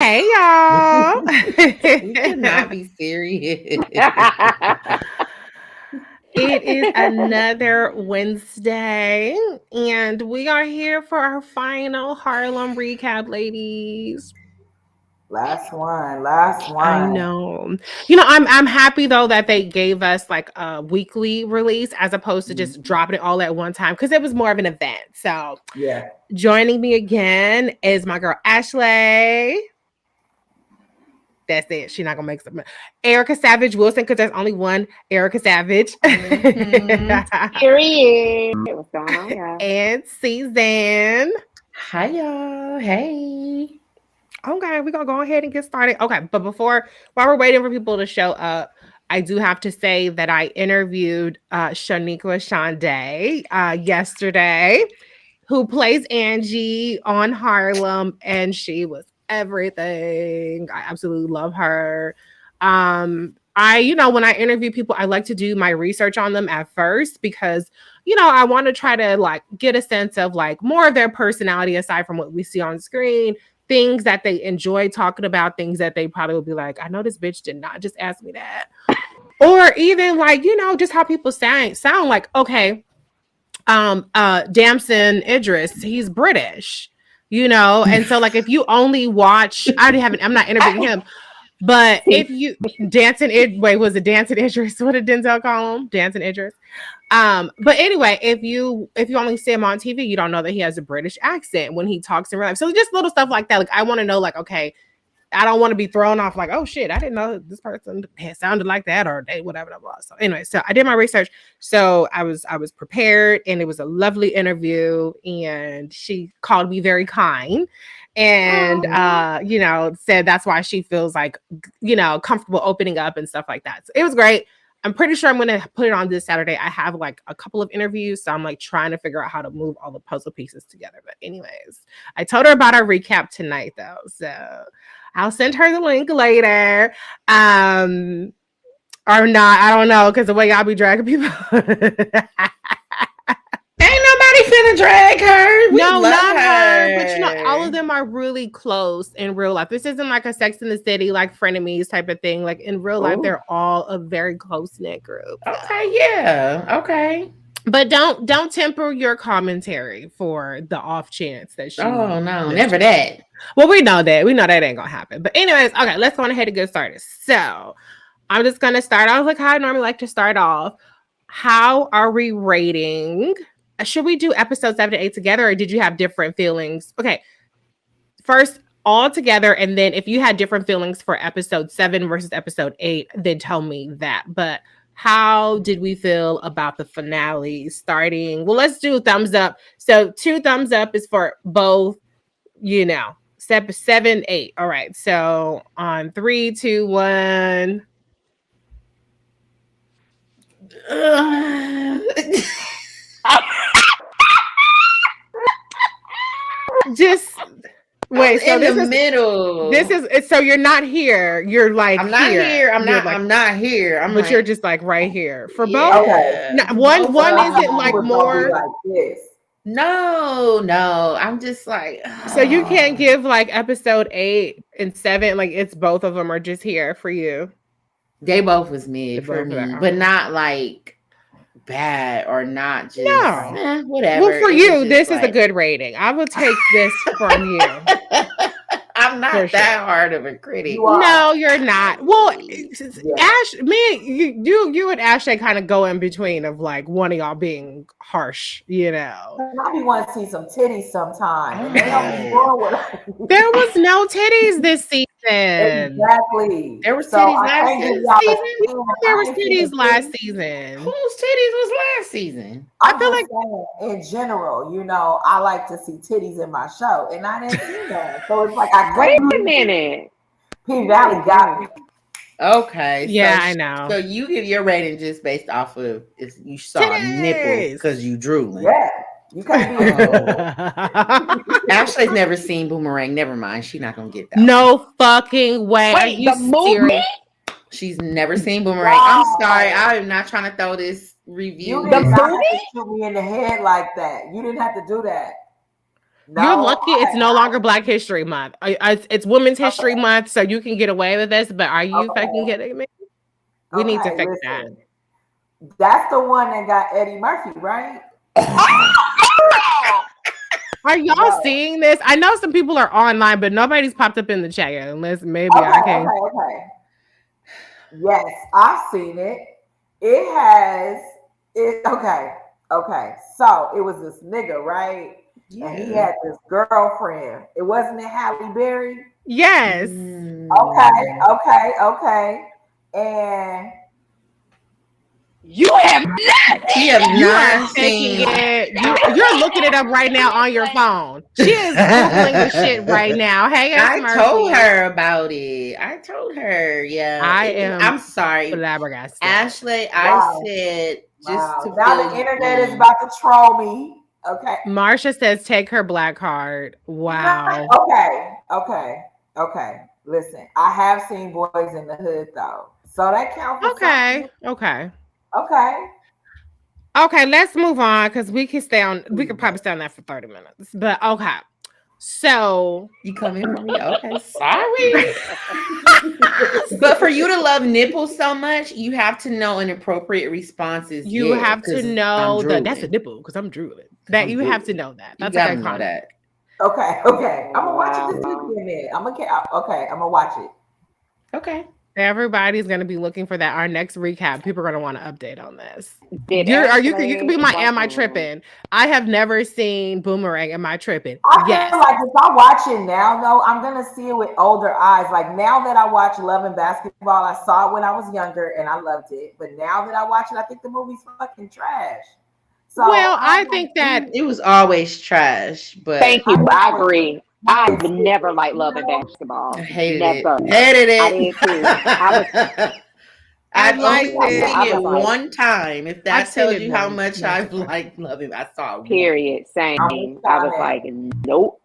Hey y'all. We cannot be serious. It is another Wednesday, and we are here for our final Harlem recap, ladies. Last one. I know. I'm happy though that they gave us like a weekly release as opposed to just dropping it all at one time because it was more of an event. So, Yeah. joining me again is my girl Ashley. That's it. She's not gonna make something. Erica Savage Wilson, because there's only one Erica Savage. Period. What's going on, y'all? And Suzanne. Hi, y'all. Hey. Okay, we're gonna go ahead and get started. Okay, but while we're waiting for people to show up, I do have to say that I interviewed Shaniqua Shonday yesterday, who plays Angie on Harlem, and she was everything. I absolutely love her. When I interview people, I like to do my research on them at first because, I want to try to like get a sense of like more of their personality aside from what we see on screen, things that they enjoy talking about, things that they probably will be like, I know this bitch did not just ask me that. Or even like, just how people sound like, okay, Damson Idris, he's British, and so like if you only watch, I'm not interviewing him, but if you was it Dancing Idris? What did Denzel call him? Dancing Idris. But anyway, if you only see him on TV, you don't know that he has a British accent when he talks in real life. So just little stuff like that. Like I want to know, like, okay, I don't want to be thrown off like, oh shit, I didn't know this person had sounded like that or they whatever that was. So anyway, so I did my research. So I was prepared and it was a lovely interview and she called me very kind and said that's why she feels like comfortable opening up and stuff like that. So it was great. I'm pretty sure I'm going to put it on this Saturday. I have like a couple of interviews, so I'm like trying to figure out how to move all the puzzle pieces together. But anyways, I told her about our recap tonight though. So I'll send her the link later. Or not, I don't know, because the way y'all be dragging people. Ain't nobody finna drag her. No, not her. But all of them are really close in real life. This isn't like a Sex in the City, like frenemies type of thing. Like in real life, they're all a very close-knit group. So. Okay, yeah. Okay. But don't temper your commentary for the off chance that she. Oh no, never that. Well, we know that ain't gonna happen. But anyways, okay, let's go ahead and get started. So I'm just gonna start. I was like how I normally like to start off. How are we rating? Should we do episodes 7 to 8 together, or did you have different feelings? Okay, first all together, and then if you had different feelings for episode 7 versus episode 8, then tell me that. But how did we feel about the finale starting? Well, let's do thumbs up. So 2 thumbs up is for both, 7, 8. All right. So on 3, 2, 1. Just wait. So in the middle. This is so you're not here. You're like I'm not here. I'm not here. But you're just like right here for both. Okay. One isn't like more like this. No. I'm just like. So you can't give like episode 8 and 7. Like it's both of them are just here for you. They both was mid for me, but not like bad or not just whatever. Well, for you, this is a good rating. I will take this from you. I'm not that hard of a critic. No, you're not. Well, Ash, you and Ashley kind of go in between of like one of y'all being harsh, I be want to see some titties sometime. There was no titties this season. Exactly. There was titties last season. There was titties last season. Whose titties was last season? I feel like in general, I like to see titties in my show, and I didn't see that. So it's like wait a minute. P Valley got me. Okay. Yeah, I know. So you give your rating just based off of if you saw a nipple because you drooling. Yeah. You can't be Ashley's never seen Boomerang. Never mind. She's not gonna get that. No fucking way. Wait, the movie? She's never seen Boomerang. Wow. I'm sorry. I am not trying to throw this review. You didn't have to shoot me in the head like that. You didn't have to do that. No, You're lucky it's no longer Black History Month. It's Women's History Month, so you can get away with this. But are you fucking kidding me? We need to fix that. That's the one that got Eddie Murphy, right? Are y'all seeing this? I know some people are online, but nobody's popped up in the chat yet. Unless maybe I can. Okay. Yes, I've seen it. It has it. Okay. So it was this nigga, right? Yeah. And he had this girlfriend. It wasn't it Halle Berry? Yes. Okay. And you have not seen it. You're looking it up right now on your phone. She is Googling the shit right now. Hey, I told her about it. I told her, yeah. I'm sorry, flabbergasted. Ashley. I said just to now the internet is about to troll me. Okay. Marsha says take her black card. Wow. Okay. Listen, I have seen Boys in the Hood though, so that counts. Okay, let's move on because we can stay on. We could probably stay on that for 30 minutes. But okay, so you come in for me. Okay, sorry. But for you to love nipples so much, you have to know inappropriate responses. You have to know that's a nipple because I'm drooling. That you have to know that. That's you gotta know that. Okay. I'm gonna watch it this weekend. I'm gonna watch it. Okay. Everybody's gonna be looking for that. Our next recap, people are gonna want to update on this. You can be my Am I Tripping? I have never seen Boomerang. Am I Tripping? Yes. Feel like if I watch it now, though, I'm gonna see it with older eyes. Like now that I watch Love and Basketball, I saw it when I was younger and I loved it. But now that I watch it, I think the movie's fucking trash. So I think that it was always trash. But thank you. I agree. I've never liked Love and Basketball. I hated it. I did too. I've only seen it one time. If that tells you how much I've liked Love and I saw it. Period. Same. I was like, nope.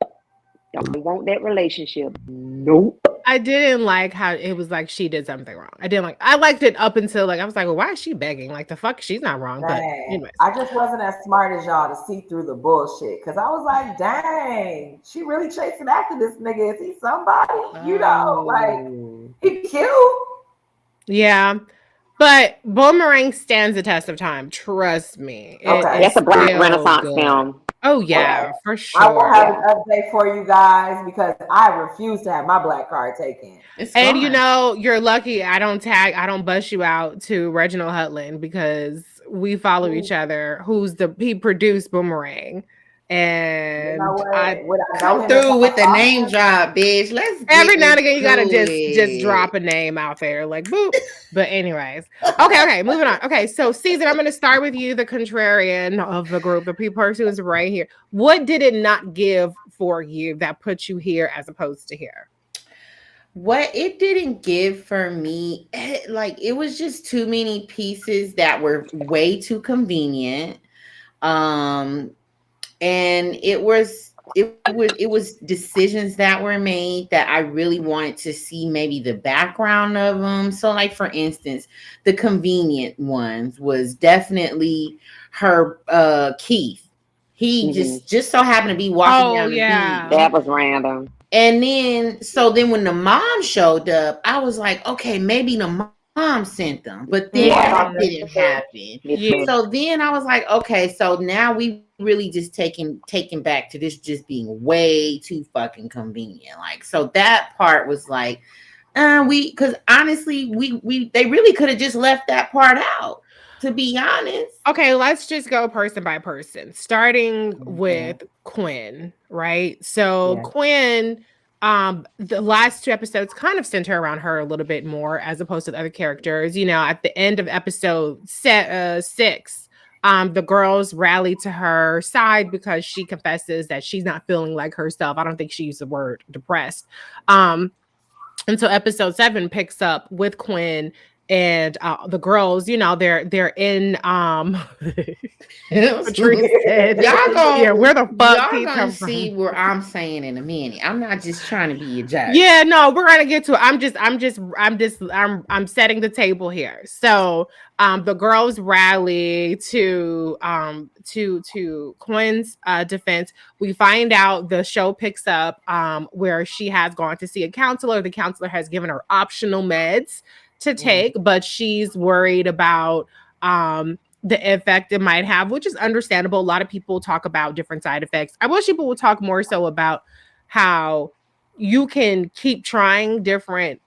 Don't want that relationship. Nope. I didn't like how it was like she did something wrong. I liked it up until I was like, well, why is she begging? Like the fuck, she's not wrong. But anyways. I just wasn't as smart as y'all to see through the bullshit. Cause I was like, dang, she really chasing after this nigga. Is he somebody? You know, like he cute. Yeah. But Boomerang stands the test of time. Trust me. That's a Black Renaissance film. Oh yeah, for sure. I will have an update for you guys because I refuse to have my black card taken. And you're lucky I don't bust you out to Reginald Hudlin because we follow each other. He produced Boomerang. And come through with the name drop, bitch. Let's every now and again you gotta just drop a name out there, like boop. But anyways, okay, moving on. Okay, so Season, I'm gonna start with you, the contrarian of the group, the person who's right here. What did it not give for you that put you here as opposed to here? What it didn't give for me, it was just too many pieces that were way too convenient. And it was decisions that were made that I really wanted to see maybe the background of them. So like, for instance, the convenient ones was definitely her, Keith. He just so happened to be walking down the beach. That was random. And then when the mom showed up, I was like, okay, maybe the mom sent them, but then that didn't happen. Yeah. So then I was like, okay, so now we really just taken back to this just being way too fucking convenient. Like, so that part was like, because honestly, they really could have just left that part out, to be honest. Okay, let's just go person by person, starting with Quinn, right? So Quinn, the last 2 episodes kind of center around her a little bit more as opposed to the other characters. At the end of episode 6, the girls rally to her side because she confesses that she's not feeling like herself. I don't think she used the word depressed. And so episode 7 picks up with Quinn and the girls, you know, they're in Patrice y'all said, gonna, yeah, where the fuck y'all he gonna come see from? where I'm saying in a minute. I'm not just trying to be a judge. Yeah, no, we're gonna get to it. I'm setting the table here. So the girls rally to Quinn's defense. We find out the show picks up where she has gone to see a counselor. The counselor has given her optional meds to take, but she's worried about the effect it might have, which is understandable. A lot of people talk about different side effects. I wish people would talk more so about how you can keep trying different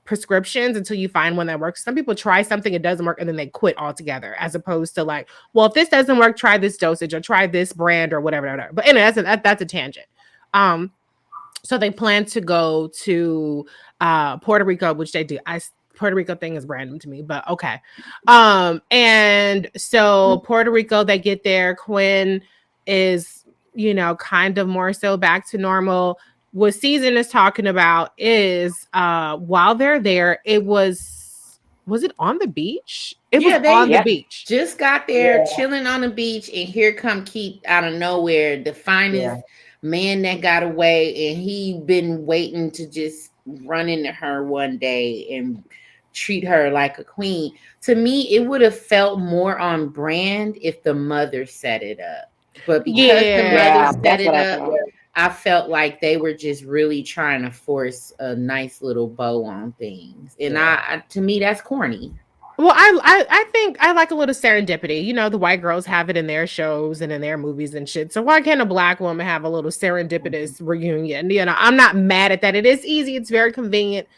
prescriptions until you find one that works. Some people try something, it doesn't work, and then they quit altogether, as opposed to like, well, if this doesn't work, try this dosage or try this brand or whatever. But anyway, that's a tangent. So they plan to go to Puerto Rico, which they do. Puerto Rico thing is random to me, but okay. And so Puerto Rico, they get there. Quinn is, you know, kind of more so back to normal. What Season is talking about is while they're there, it was it on the beach? It was on the beach. Just got there, chilling on the beach, and here come Keith out of nowhere, the finest man that got away, and he been waiting to just run into her one day and treat her like a queen. To me, it would have felt more on brand if the mother set it up. But because the mother set it up, I felt like they were just really trying to force a nice little bow on things. And I to me, that's corny. Well, I think I like a little serendipity. You know, the white girls have it in their shows and in their movies and shit. So why can't a black woman have a little serendipitous reunion? You know, I'm not mad at that. It is easy. It's very convenient.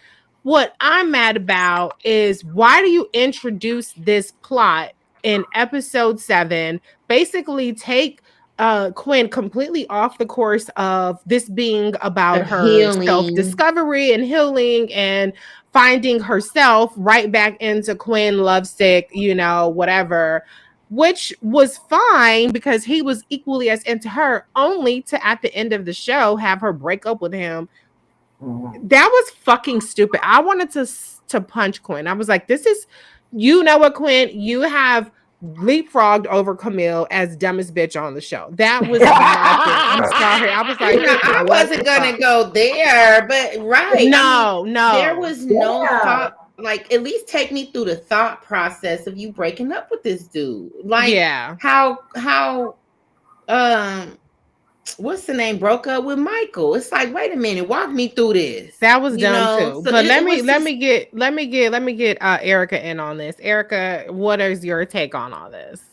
What I'm mad about is, why do you introduce this plot in episode 7? Basically take Quinn completely off the course of this being about her self-discovery and healing and finding herself, right back into Quinn lovesick, you know, whatever, which was fine because he was equally as into her, only to at the end of the show have her break up with him. That was fucking stupid. I wanted to punch Quinn. I was like, this is, you know what, Quinn, you have leapfrogged over Camille as dumbest bitch on the show. That was I'm sorry. I was like, I wasn't gonna go there, but no, there was no thought. Like, at least take me through the thought process of you breaking up with this dude. Like, how what's the name, broke up with Michael. It's like, wait a minute, walk me through this. That was dumb too. So but let me get Erica in on this. Erica, what is your take on all this?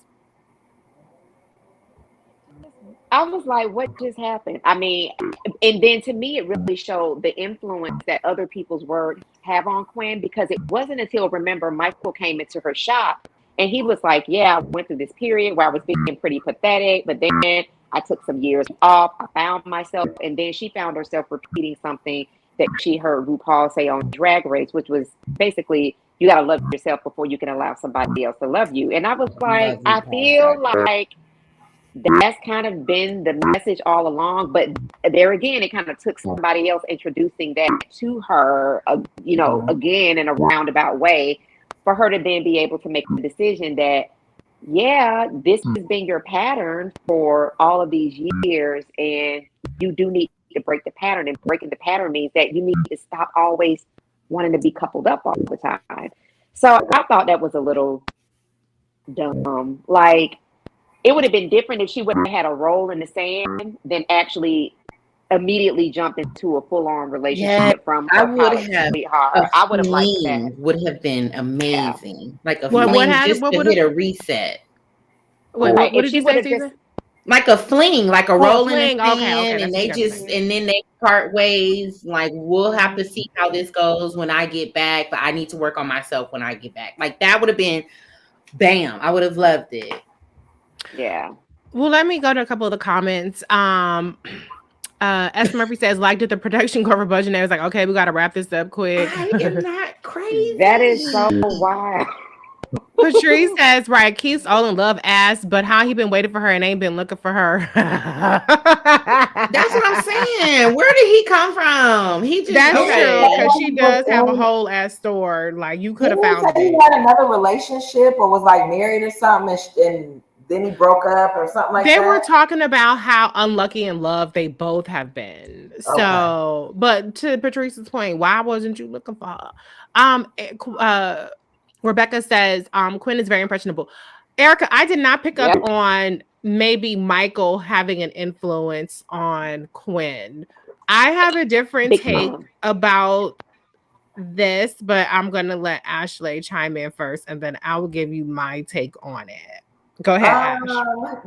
I was like, what just happened? I mean, and then to me, it really showed the influence that other people's words have on Quinn, because it wasn't until, remember, Michael came into her shop and he was like, yeah, I went through this period where I was being pretty pathetic, but then I took some years off. I found myself, and then she found herself repeating something that she heard RuPaul say on Drag Race, which was basically, you got to love yourself before you can allow somebody else to love you. And I was like, I feel like that's kind of been the message all along. But there again, it kind of took somebody else introducing that to her, you know, again, in a roundabout way, for her to then be able to make the decision that, yeah, this has been your pattern for all of these years, and you do need to break the pattern. And breaking the pattern means that you need to stop always wanting to be coupled up all the time. So I thought that was a little dumb. Like, it would have been different if she would have had a roll in the sand than actually immediately jumped into a full-on relationship from her college sweetheart. I would have liked that. Would have been amazing. Like a fling, just to hit a reset. Wait, what did you say, Caesar? Like a fling, like a roll in the sand, okay, and they just, and then they part ways. Like, we'll have to see how this goes when I get back, but I need to work on myself when I get back. Like, that would have been, bam, I would have loved it. Yeah. Well, let me go to a couple of the comments. S. Murphy says, like, did the production go over budget? And I was like, okay, we got to wrap this up quick. I am not crazy. That is so wild. Patrice says, right, Keith's all in love ass, but how he been waiting for her and ain't been looking for her. That's what I'm saying. Where did he come from? He just That's okay. true, because she does have a whole ass store. Like, you could have Didn't he found say he it. had another relationship or was like married or something, and then he broke up or something like They that? were talking about how unlucky in love they both have been. So, but to Patrice's point, why wasn't you looking for her? Rebecca says, Quinn is very impressionable. Erica, I did not pick up on maybe Michael having an influence on Quinn. I have a different take about this, but I'm gonna let Ashley chime in first, and then I will give you my take on it. Go ahead, Ash.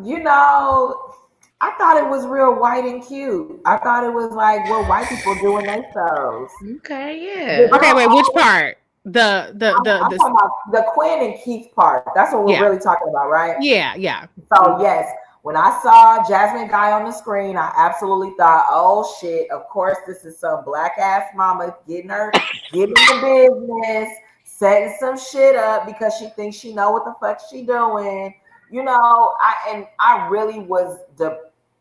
You know, I thought it was real white and cute. I thought it was like what white people do in their shows. Okay, yeah. Okay, wait, which part? I'm talking about the Quinn and Keith part. That's what we're really talking about, right? Yeah. So yes, when I saw Jasmine Guy on the screen, I absolutely thought, oh shit, of course this is some black ass mama getting the business, setting some shit up because she thinks she know what the fuck she doing. You know, I really was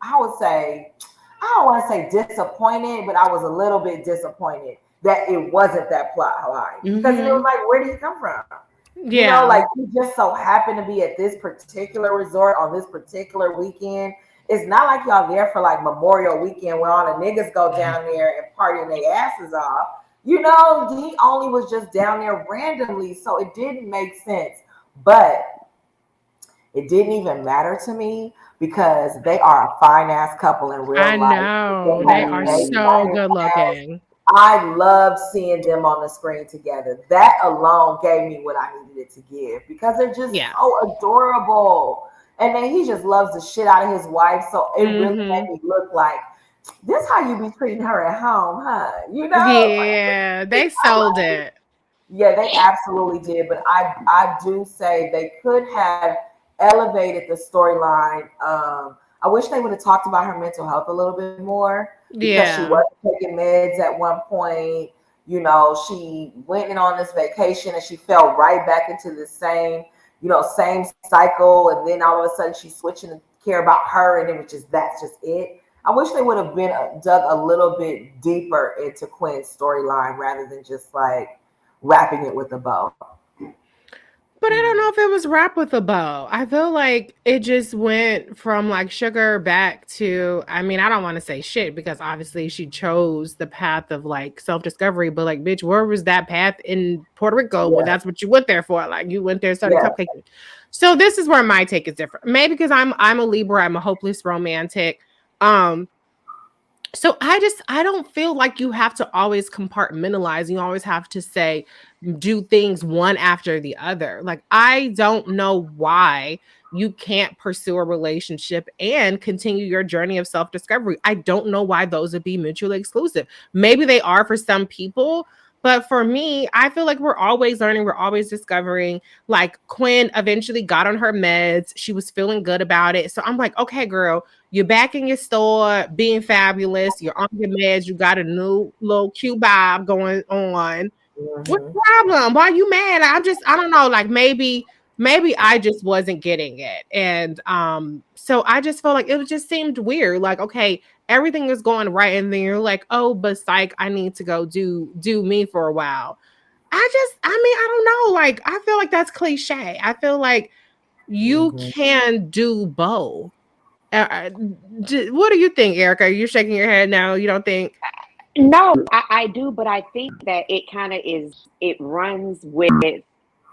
I would say, I don't want to say disappointed, but I was a little bit disappointed that it wasn't that plot line. Because it was like, where did he come from? Yeah. You know, like he just so happened to be at this particular resort on this particular weekend. It's not like y'all there for like Memorial Weekend where all the niggas go down there and partying their asses off. You know, he only was just down there randomly, so it didn't make sense. But it didn't even matter to me because they are a fine ass couple in real life. I know. They are so good looking. I loved seeing them on the screen together. That alone gave me what I needed it to give because they're just so adorable. And then he just loves the shit out of his wife. So it really made me look like, this how you be treating her at home, huh? You know? Yeah, they sold it. Yeah, they absolutely did. But I do say they could have elevated the storyline. I wish they would have talked about her mental health a little bit more. Because she wasn't taking meds at one point. You know, she went in on this vacation and she fell right back into the same cycle. And then all of a sudden she's switching to care about her. And it was that's just it. I wish they would have been dug a little bit deeper into Quinn's storyline rather than just like wrapping it with a bow. But I don't know if it was wrapped with a bow. I feel like it just went from like sugar back to, I mean, I don't want to say shit because obviously she chose the path of like self-discovery, but like, bitch, where was that path in Puerto Rico when that's what you went there for? Like you went there, started cupcaking. So this is where my take is different. Maybe because I'm a Libra, I'm a hopeless romantic. So I don't feel like you have to always compartmentalize. You always have to say, do things one after the other. Like, I don't know why you can't pursue a relationship and continue your journey of self-discovery. I don't know why those would be mutually exclusive. Maybe they are for some people, but for me, I feel like we're always learning, we're always discovering. Like Quinn eventually got on her meds. She was feeling good about it. So I'm like, okay, girl, you're back in your store being fabulous. You're on your meds. You got a new little cute vibe going on. What's the problem? Why are you mad? I don't know. Like maybe I just wasn't getting it. And so I just felt like it just seemed weird. Like, okay, everything is going right. And then you're like, oh, but psych, I need to go do me for a while. I don't know. Like, I feel like that's cliche. I feel like you can do both. What do you think, Erica? You're shaking your head now. You don't think? No, I do, but I think that it runs with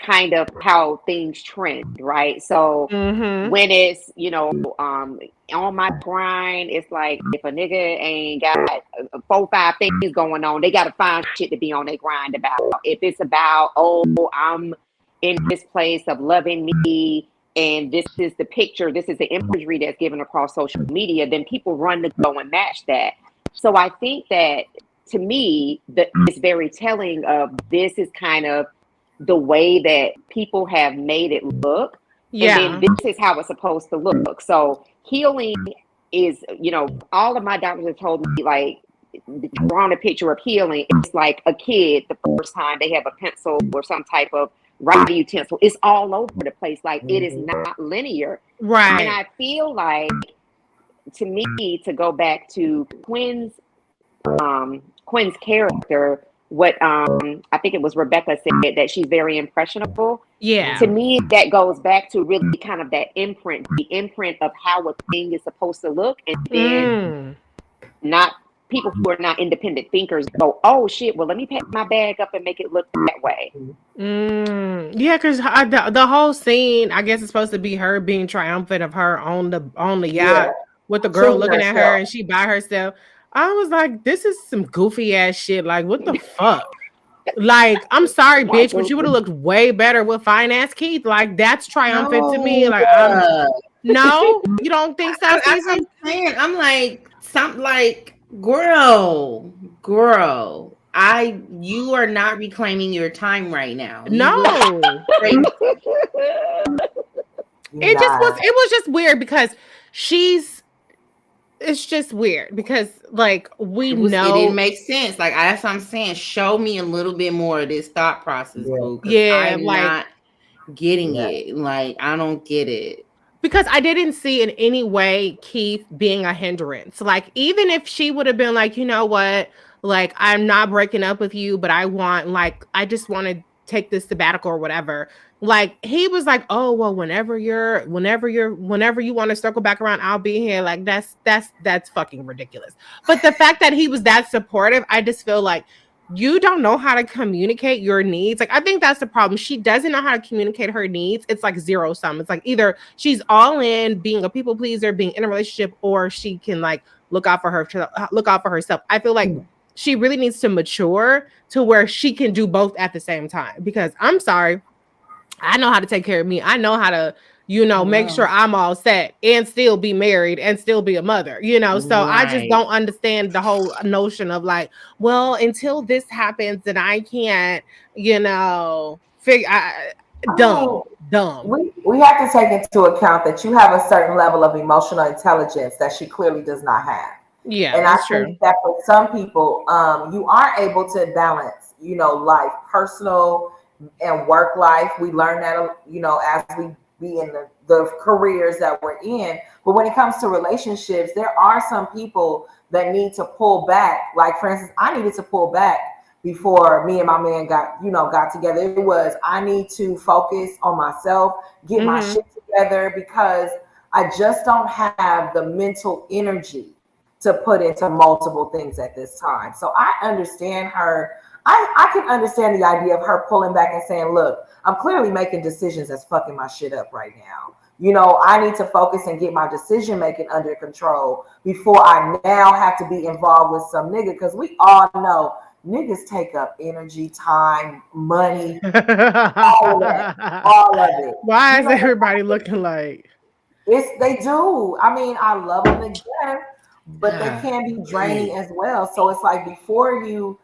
kind of how things trend, right? So when it's, on my grind, it's like if a nigga ain't got 4-5 things going on, they got to find shit to be on their grind about. If it's about, oh, I'm in this place of loving me, and this is the picture, this is the imagery that's given across social media, then people run to go and match that. So I think that, to me, it's very telling of this is kind of the way that people have made it look. Yeah. And then this is how it's supposed to look. So healing is, all of my doctors have told me, like, drawing a picture of healing, it's like a kid the first time they have a pencil or some type of writing utensil. It's all over the place. Like it is not linear. Right. And I feel like, to me, to go back to Quinn's character, what I think it was Rebecca said, that she's very impressionable. Yeah. To me, that goes back to really kind of that imprint, the imprint of how a thing is supposed to look, and then not people who are not independent thinkers go, oh shit, well let me pack my bag up and make it look that way. Yeah, because the whole scene, I guess, it's supposed to be her being triumphant of her on the yacht with the girl looking at her and she by herself. I was like, this is some goofy ass shit. Like, what the fuck? Like, I'm sorry, bitch, but you would have looked way better with fine ass Keith. Like, that's triumphant to me. Like, no, you don't think so? I'm saying, I'm like, something like, girl, you are not reclaiming your time right now. No. It was just weird because it's just weird because, like, it didn't make sense. Like, that's what I'm saying. Show me a little bit more of this thought process, boo. I'm not getting it. Like, I don't get it. Because I didn't see in any way Keith being a hindrance. Like, even if she would have been like, you know what, like, I'm not breaking up with you, but I just want to take this sabbatical or whatever. Like, he was like, oh, well, whenever you want to circle back around, I'll be here. Like, that's fucking ridiculous. But the fact that he was that supportive, I just feel like you don't know how to communicate your needs. Like, I think that's the problem. She doesn't know how to communicate her needs. It's like zero sum. It's like either she's all in being a people pleaser, being in a relationship, or she can like look out for herself. I feel like she really needs to mature to where she can do both at the same time. Because I'm sorry, I know how to take care of me. I know how to, make sure I'm all set and still be married and still be a mother, So I just don't understand the whole notion of like, well, until this happens, then I can't, figure. Dumb. We have to take into account that you have a certain level of emotional intelligence that she clearly does not have. Yeah, and I think that for some people, you are able to balance, life, personal and work life. We learn that, as we be in the careers that we're in. But when it comes to relationships, there are some people that need to pull back. Like, for instance, I needed to pull back before me and my man got together. It was, I need to focus on myself, get my shit together, because I just don't have the mental energy to put into multiple things at this time. So I understand her. I can understand the idea of her pulling back and saying, look, I'm clearly making decisions that's fucking my shit up right now. I need to focus and get my decision making under control before I now have to be involved with some nigga. Because we all know niggas take up energy, time, money, all of it. Why is everybody looking like? They do. I mean, I love them to death, but they can be draining as well. So it's like, before you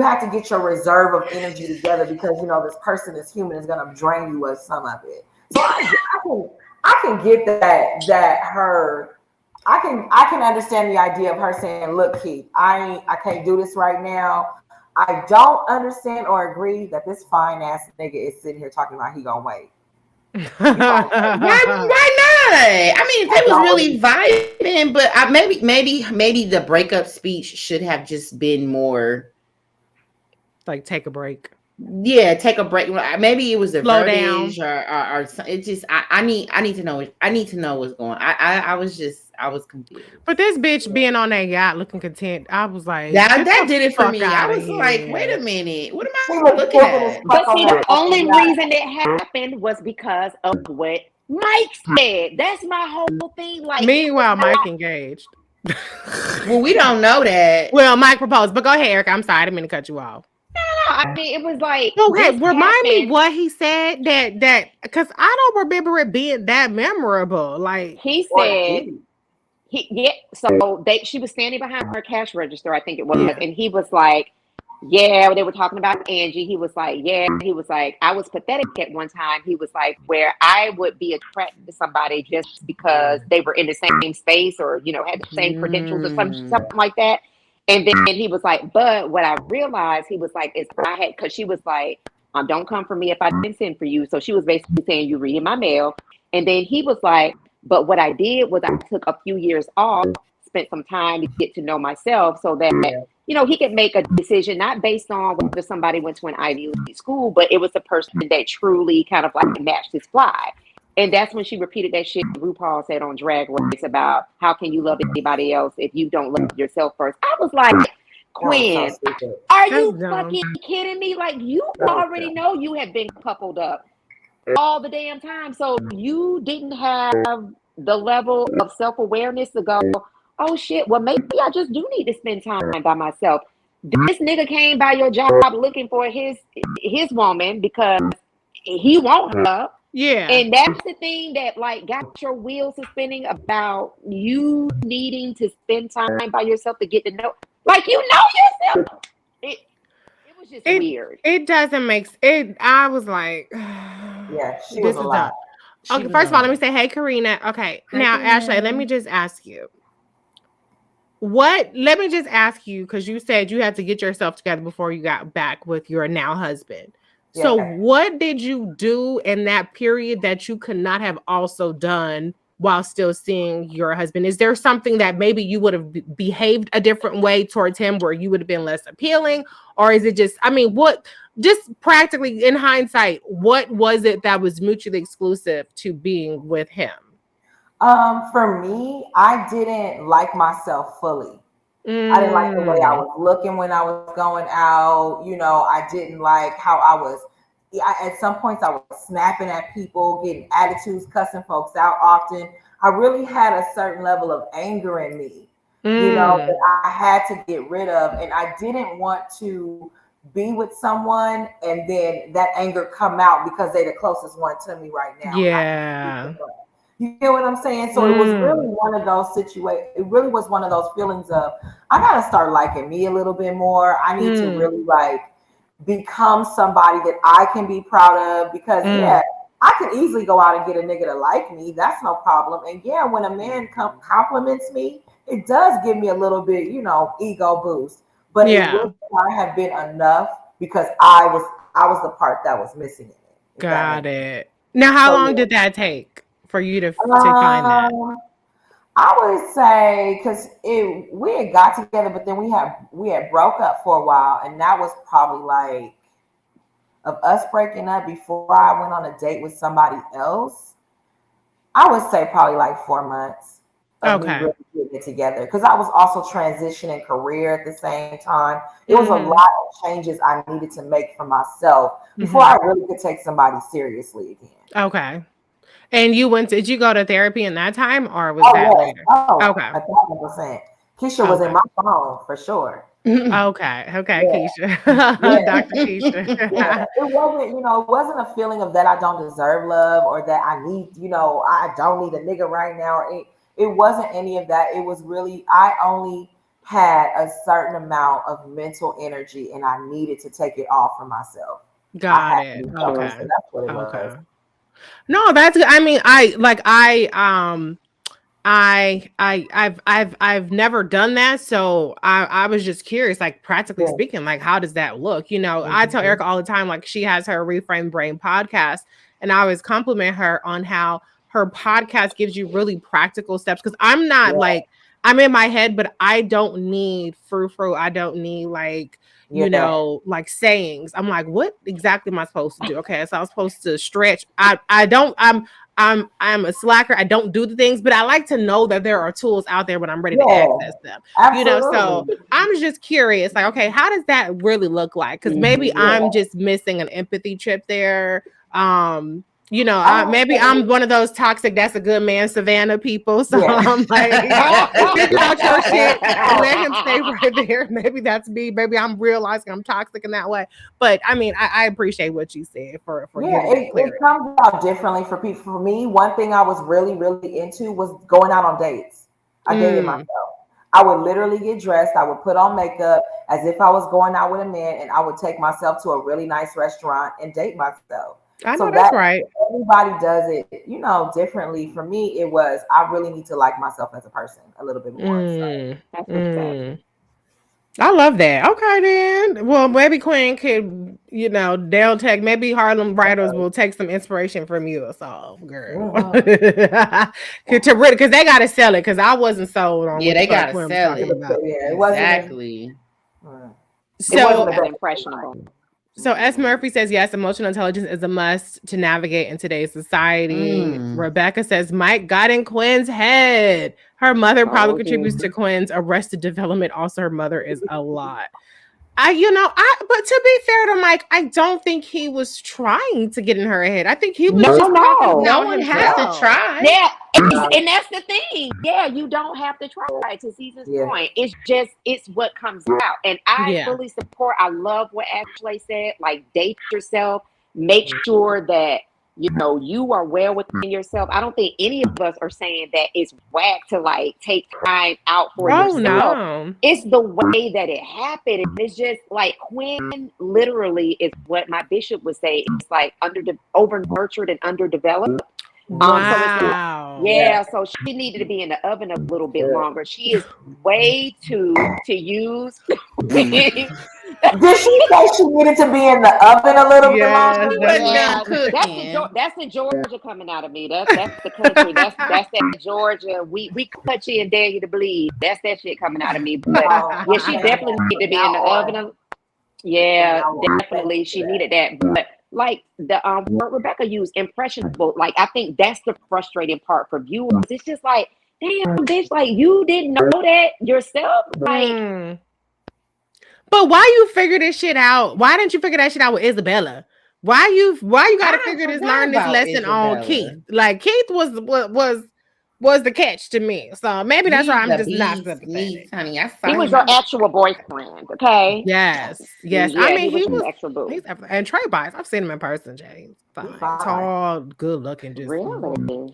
have to get your reserve of energy together, because this person is human, is gonna drain you of some of it. So I can get that her. I can understand the idea of her saying, look, Keith, I can't do this right now. I don't understand or agree that this fine ass nigga is sitting here talking about he gonna wait. Why not? I mean, they was really vibing, but maybe the breakup speech should have just been more like, take a break. Yeah, take a break. Maybe it was a verbiage or it just I need to know. I need to know what's going on. I was confused. But this bitch being on that yacht looking content, I was like, that did it for me. I was like, wait a minute, what am I looking at? But see, the only reason it happened was because of what Mike said. That's my whole thing. Like, meanwhile, Mike engaged. Well, we don't know that. Well, Mike proposed, but go ahead, Erica. I'm sorry, I didn't mean to cut you off. No, I mean, it was like, okay, remind me what he said, that because I don't remember it being that memorable. Like, he said, she was standing behind her cash register, I think it was, and he was like, yeah, they were talking about Angie. He was like, I was pathetic at one time. He was like, where I would be attracted to somebody just because they were in the same space or, had the same credentials or something like that. And then he was like, but what I realized, he was like, is because she was like, Don't come for me if I didn't send for you. So she was basically saying, you reading my mail. And then he was like, but what I did was I took a few years off, spent some time to get to know myself so that, he could make a decision, not based on whether somebody went to an Ivy League school, but it was the person that truly kind of like matched his fly. And that's when she repeated that shit RuPaul said on Drag Race about how can you love anybody else if you don't love yourself first. I was like, Quinn, are you fucking kidding me? Like, you already know you have been coupled up all the damn time. So you didn't have the level of self-awareness to go, oh shit, well maybe I just do need to spend time by myself. This nigga came by your job looking for his woman because he wants her. Yeah. And that's the thing that like got your wheels spinning about you needing to spend time by yourself to get to know, like, you know yourself. It was just weird. It doesn't make it. I was like, yeah, she was a lot. Okay, first of all, let me say, hey, Karina. Okay, now Ashley, let me just ask you. Let me just ask you, because you said you had to get yourself together before you got back with your now husband. Yeah. So what did you do in that period that you could not have also done while still seeing your husband? Is there something that maybe you would have behaved a different way towards him where you would have been less appealing? Or is it just, I mean, just practically in hindsight, what was it that was mutually exclusive to being with him? For me, I didn't like myself fully. I didn't like the way I was looking when I was going out. I didn't like how I was. At some points, I was snapping at people, getting attitudes, cussing folks out often. I really had a certain level of anger in me, that I had to get rid of. And I didn't want to be with someone and then that anger come out because they're the closest one to me right now. Yeah. You get what I'm saying? So it was really one of those situations. It really was one of those feelings of, I got to start liking me a little bit more. I need to really become somebody that I can be proud of, because I could easily go out and get a nigga to like me. That's no problem. And when a man compliments me, it does give me a little bit, ego boost. But it would not have been enough because I was the part that was missing in it. Got it. Now, how long did that take for you to find that? I would say because we had got together, but then we had broke up for a while, and that was probably like, of us breaking up before I went on a date with somebody else, I would say probably like 4 months of me really getting it together, because I was also transitioning career at the same time. It was a lot of changes I needed to make for myself before I really could take somebody seriously again. Okay. And did you go to therapy in that time, or was that later? Okay. 1,000%. Keisha was in my phone for sure. Okay, Keisha. Dr. Keisha. It wasn't a feeling of that I don't deserve love, or that I need, I don't need a nigga right now. It wasn't any of that. It was really, I only had a certain amount of mental energy and I needed to take it off for myself. Got it. Okay. So that's what it was. No, that's good. I mean, I've never done that, so I was just curious, like, practically speaking, like, how does that look? I tell Erica all the time, like, she has her Reframe Brain podcast, and I always compliment her on how her podcast gives you really practical steps, because I'm not like, I'm in my head, but I don't need frou-frou. I don't need like, like sayings. I'm like, what exactly am I supposed to do? Okay, so I'm supposed to stretch. I'm a slacker. I don't do the things, but I like to know that there are tools out there when I'm ready to access them. Absolutely. So I'm just curious, like, okay, how does that really look like? Because maybe I'm just missing an empathy trip there. Maybe I'm one of those toxic, that's a good man, Savannah people. So I'm like, figure out your shit, let him stay right there. Maybe that's me. Maybe I'm realizing I'm toxic in that way. But I mean, I appreciate what you said for it comes out differently for people. For me, one thing I was really, really into was going out on dates. I dated myself. I would literally get dressed. I would put on makeup as if I was going out with a man, and I would take myself to a really nice restaurant and date myself. I know that's right. Everybody does it, differently. For me, it was, I really need to like myself as a person a little bit more. So. That's what's I love that. Okay, then. Well, maybe Quinn could, they'll take, maybe Harlem writers will take some inspiration from you or so, girl. Because they got to sell it, because I wasn't sold on Yeah, what the they fuck gotta Quinn was sell talking it. about. Yeah, it wasn't. Exactly. It wasn't So, a impressionable. So S. Murphy says, yes, emotional intelligence is a must to navigate in today's society. Rebecca says, Mike got in Quinn's head. Her mother probably contributes to Quinn's arrested development. Also, her mother is a lot. But to be fair to Mike, I don't think he was trying to get in her head. I think he was just talking No about one himself. has to try. Yeah, and that's the thing. Yeah, you don't have to try. To Caesar's point, it's what comes out, and I fully support. I love what Ashley said. Like, date yourself. Make sure that you are well within yourself. I don't think any of us are saying that it's whack to like take time out for yourself. No. It's the way that it happened. It's just like Quinn literally is what my bishop would say. It's like over nurtured and underdeveloped. Wow. So she needed to be in the oven a little bit longer. She is way too to use. Did she say she needed to be in the oven a little bit longer? That's the Georgia coming out of me. That's the country. That's that Georgia. We cut you and dare you to bleed. That's that shit coming out of me. But she definitely needed to be in the oven. Definitely she needed that. But like the word Rebecca used, impressionable. Like, I think that's the frustrating part for viewers. It's just like, damn, bitch, like, you didn't know that yourself. Like, but why you figure this shit out? Why didn't you figure that shit out with Isabella? Why you gotta learn this lesson on Keith? Like, Keith was the catch to me. So maybe that's why I'm just not sympathetic. Honey, he was your actual boyfriend, okay? Yes. Yeah, I mean, he was actual boo. And Trey Bice, I've seen him in person, Jay. Fine. Tall, good looking, just really.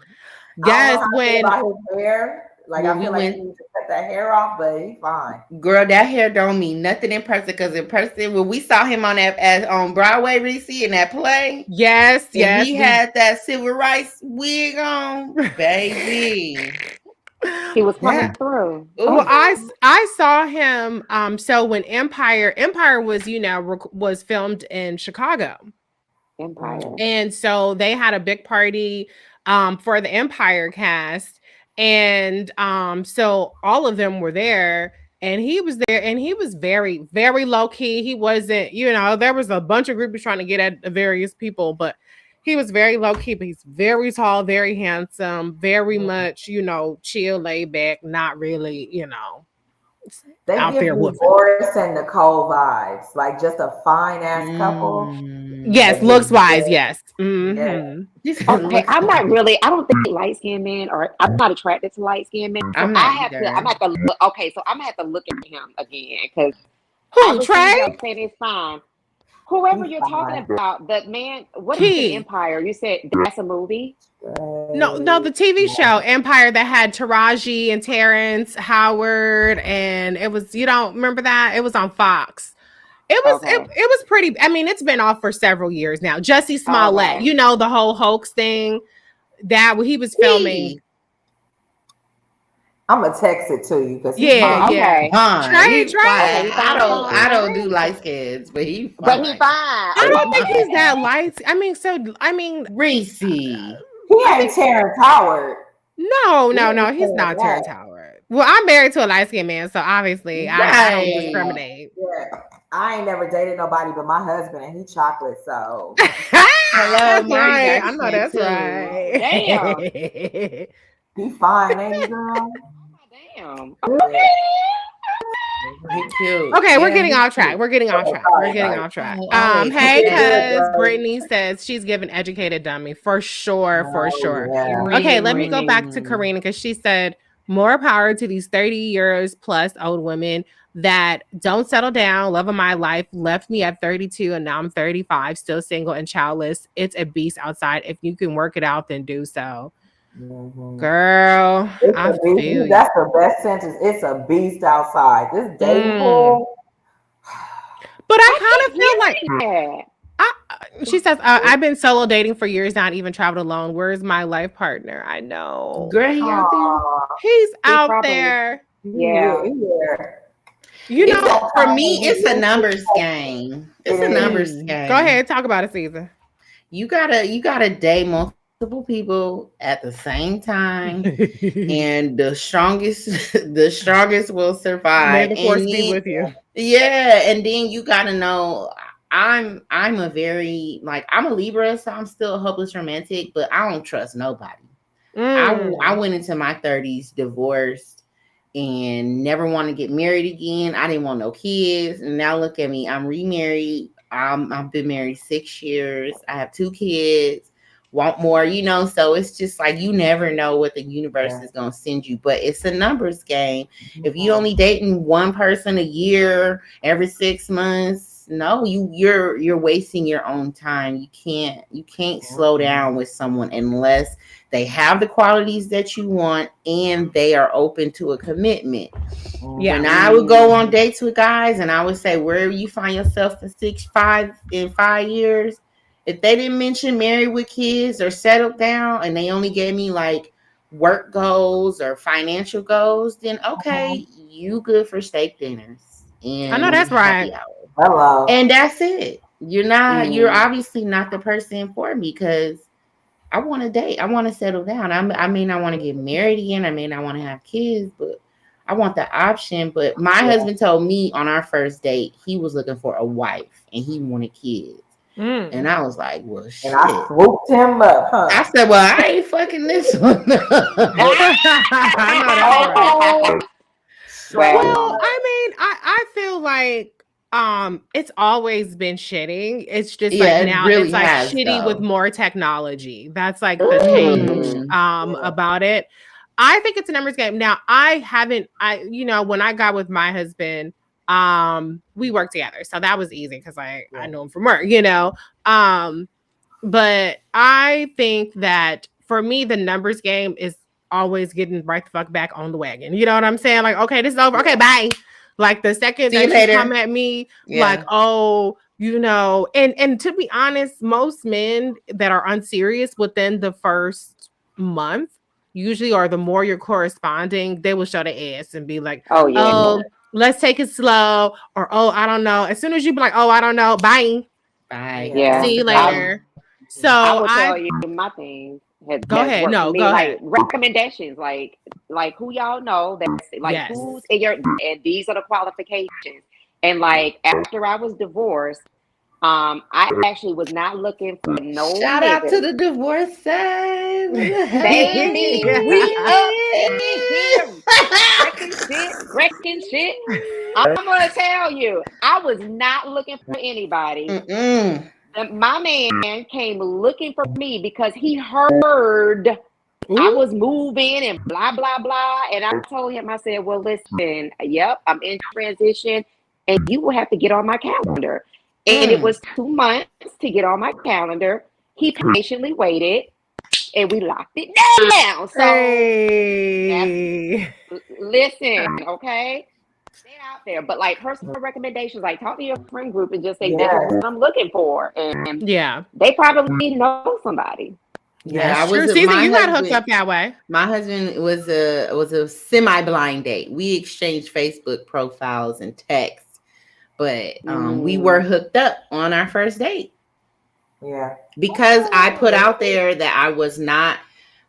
Yes, when his hair. Like, I feel like he needs to cut that hair off, but he's fine. Girl, that hair don't mean nothing in person, because in person, when we saw him on Broadway, Reese, in that play, yes, he had that civil rights wig on, baby. He was coming through. Well, I saw him. So when Empire was was filmed in Chicago. Empire, and so they had a big party for the Empire cast. And so all of them were there, and he was there, and he was very, very low key. He wasn't, there was a bunch of groups trying to get at various people, but he was very low key. But he's very tall, very handsome, very much, chill, laid back, not really, They out give there me whooping. Boris and Nicole vibes, like just a fine ass couple. Yes, looks wise, yes. Mm-hmm. Okay, I don't think light skinned men, or I'm not attracted to light skinned men. So I'm gonna have to look. Okay, so I'm gonna have to look at him again, because Trey? It's fine. Whoever you're talking about, the man, what is the Empire? You said that's a movie? No, the TV show Empire that had Taraji and Terrence Howard, and it was, you don't remember that? It was on Fox. It was it was pretty. I mean, it's been off for several years now. Jussie Smollett, the whole hoax thing that he was filming. I'm gonna text it to you because Trey. I don't do light skins, but he fine. I don't think he's that light. Reese. He ain't Terrence Howard. No, he's not Terrence Howard. Well, I'm married to a light skinned man, so obviously I don't discriminate. Yeah. I ain't never dated nobody but my husband, and he chocolate, so. Hello, right. I know that's right. Damn. He fine, ain't he, girl? Damn. Okay, we're getting off track. Hey, cuz Brittany says she's giving educated dummy for sure. Yeah. Okay, let me go back to Karina, because she said more power to these 30 years plus old women that don't settle down. Love of my life left me at 32, and now I'm 35, still single and childless. It's a beast outside. If you can work it out, then do so. Girl, I feel you. That's the best sentence. It's a beast outside. This dating pool. But I kind of feel like she says, I've been solo dating for years, not even traveled alone. Where's my life partner? I know. Girl, he out there. He's out there. Yeah. You know, for me, it's a numbers game. It's a numbers game. Go ahead, talk about it, Caesar. You gotta date multiple people at the same time, and the strongest will survive. May the force be with you. Yeah, and then you gotta know. I'm a very I'm a Libra, so I'm still a hopeless romantic, but I don't trust nobody. I went into my 30s divorced and never want to get married again. I didn't want no kids, and now look at me. I'm remarried. I've been married 6 years. I have 2 kids. Want more, so it's just like you never know what the universe is gonna send you, but it's a numbers game. If you only dating one person a year every 6 months, no, you're wasting your own time. You can't slow down with someone unless they have the qualities that you want and they are open to a commitment. Yeah. And I would go on dates with guys and I would say, wherever you find yourself in 5 years, if they didn't mention married with kids or settled down and they only gave me work goals or financial goals, then okay, you good for steak dinners. And I know that's right. Hello. And that's it. You're obviously not the person for me because I want to date. I want to settle down. I may not want to get married again. I may not want to have kids, but I want the option. But my husband told me on our first date, he was looking for a wife and he wanted kids. And I was like, well, shit. And I swooped him up, huh? I said, well, I ain't fucking this one. Well, I mean, I feel like it's always been shitting. It's just now it's shitty with more technology. That's the change about it. I think it's a numbers game. Now, when I got with my husband, we worked together. So that was easy because I know him from work, but I think that for me, the numbers game is always getting right the fuck back on the wagon. You know what I'm saying? Okay, this is over. Okay, bye. The second that you come at me, and to be honest, most men that are unserious within the first month, usually, or the more you're corresponding, they will show the ass and be like, oh, let's take it slow, or I don't know. As soon as you be like, I don't know, bye. Yeah. See you later. So I will tell you my thing. Go ahead. No, go ahead. Recommendations, like who y'all know that's who's in your, and these are the qualifications. And after I was divorced, I actually was not looking for no. Shout out to the divorced side. Baby, wrecking shit. I'm gonna tell you, I was not looking for anybody. My man came looking for me because he heard I was moving and blah, blah, blah. And I told him, I said, well, listen, I'm in transition and you will have to get on my calendar. And it was 2 months to get on my calendar. He patiently waited and we locked it down. So listen, okay? Stay out there, but personal recommendations, talk to your friend group and just say this is what I'm looking for, and they probably know somebody. Yeah, I was. Caesar, you got hooked up that way. My husband was a semi-blind date. We exchanged Facebook profiles and texts, but we were hooked up on our first date. Yeah, because I put out there that I was not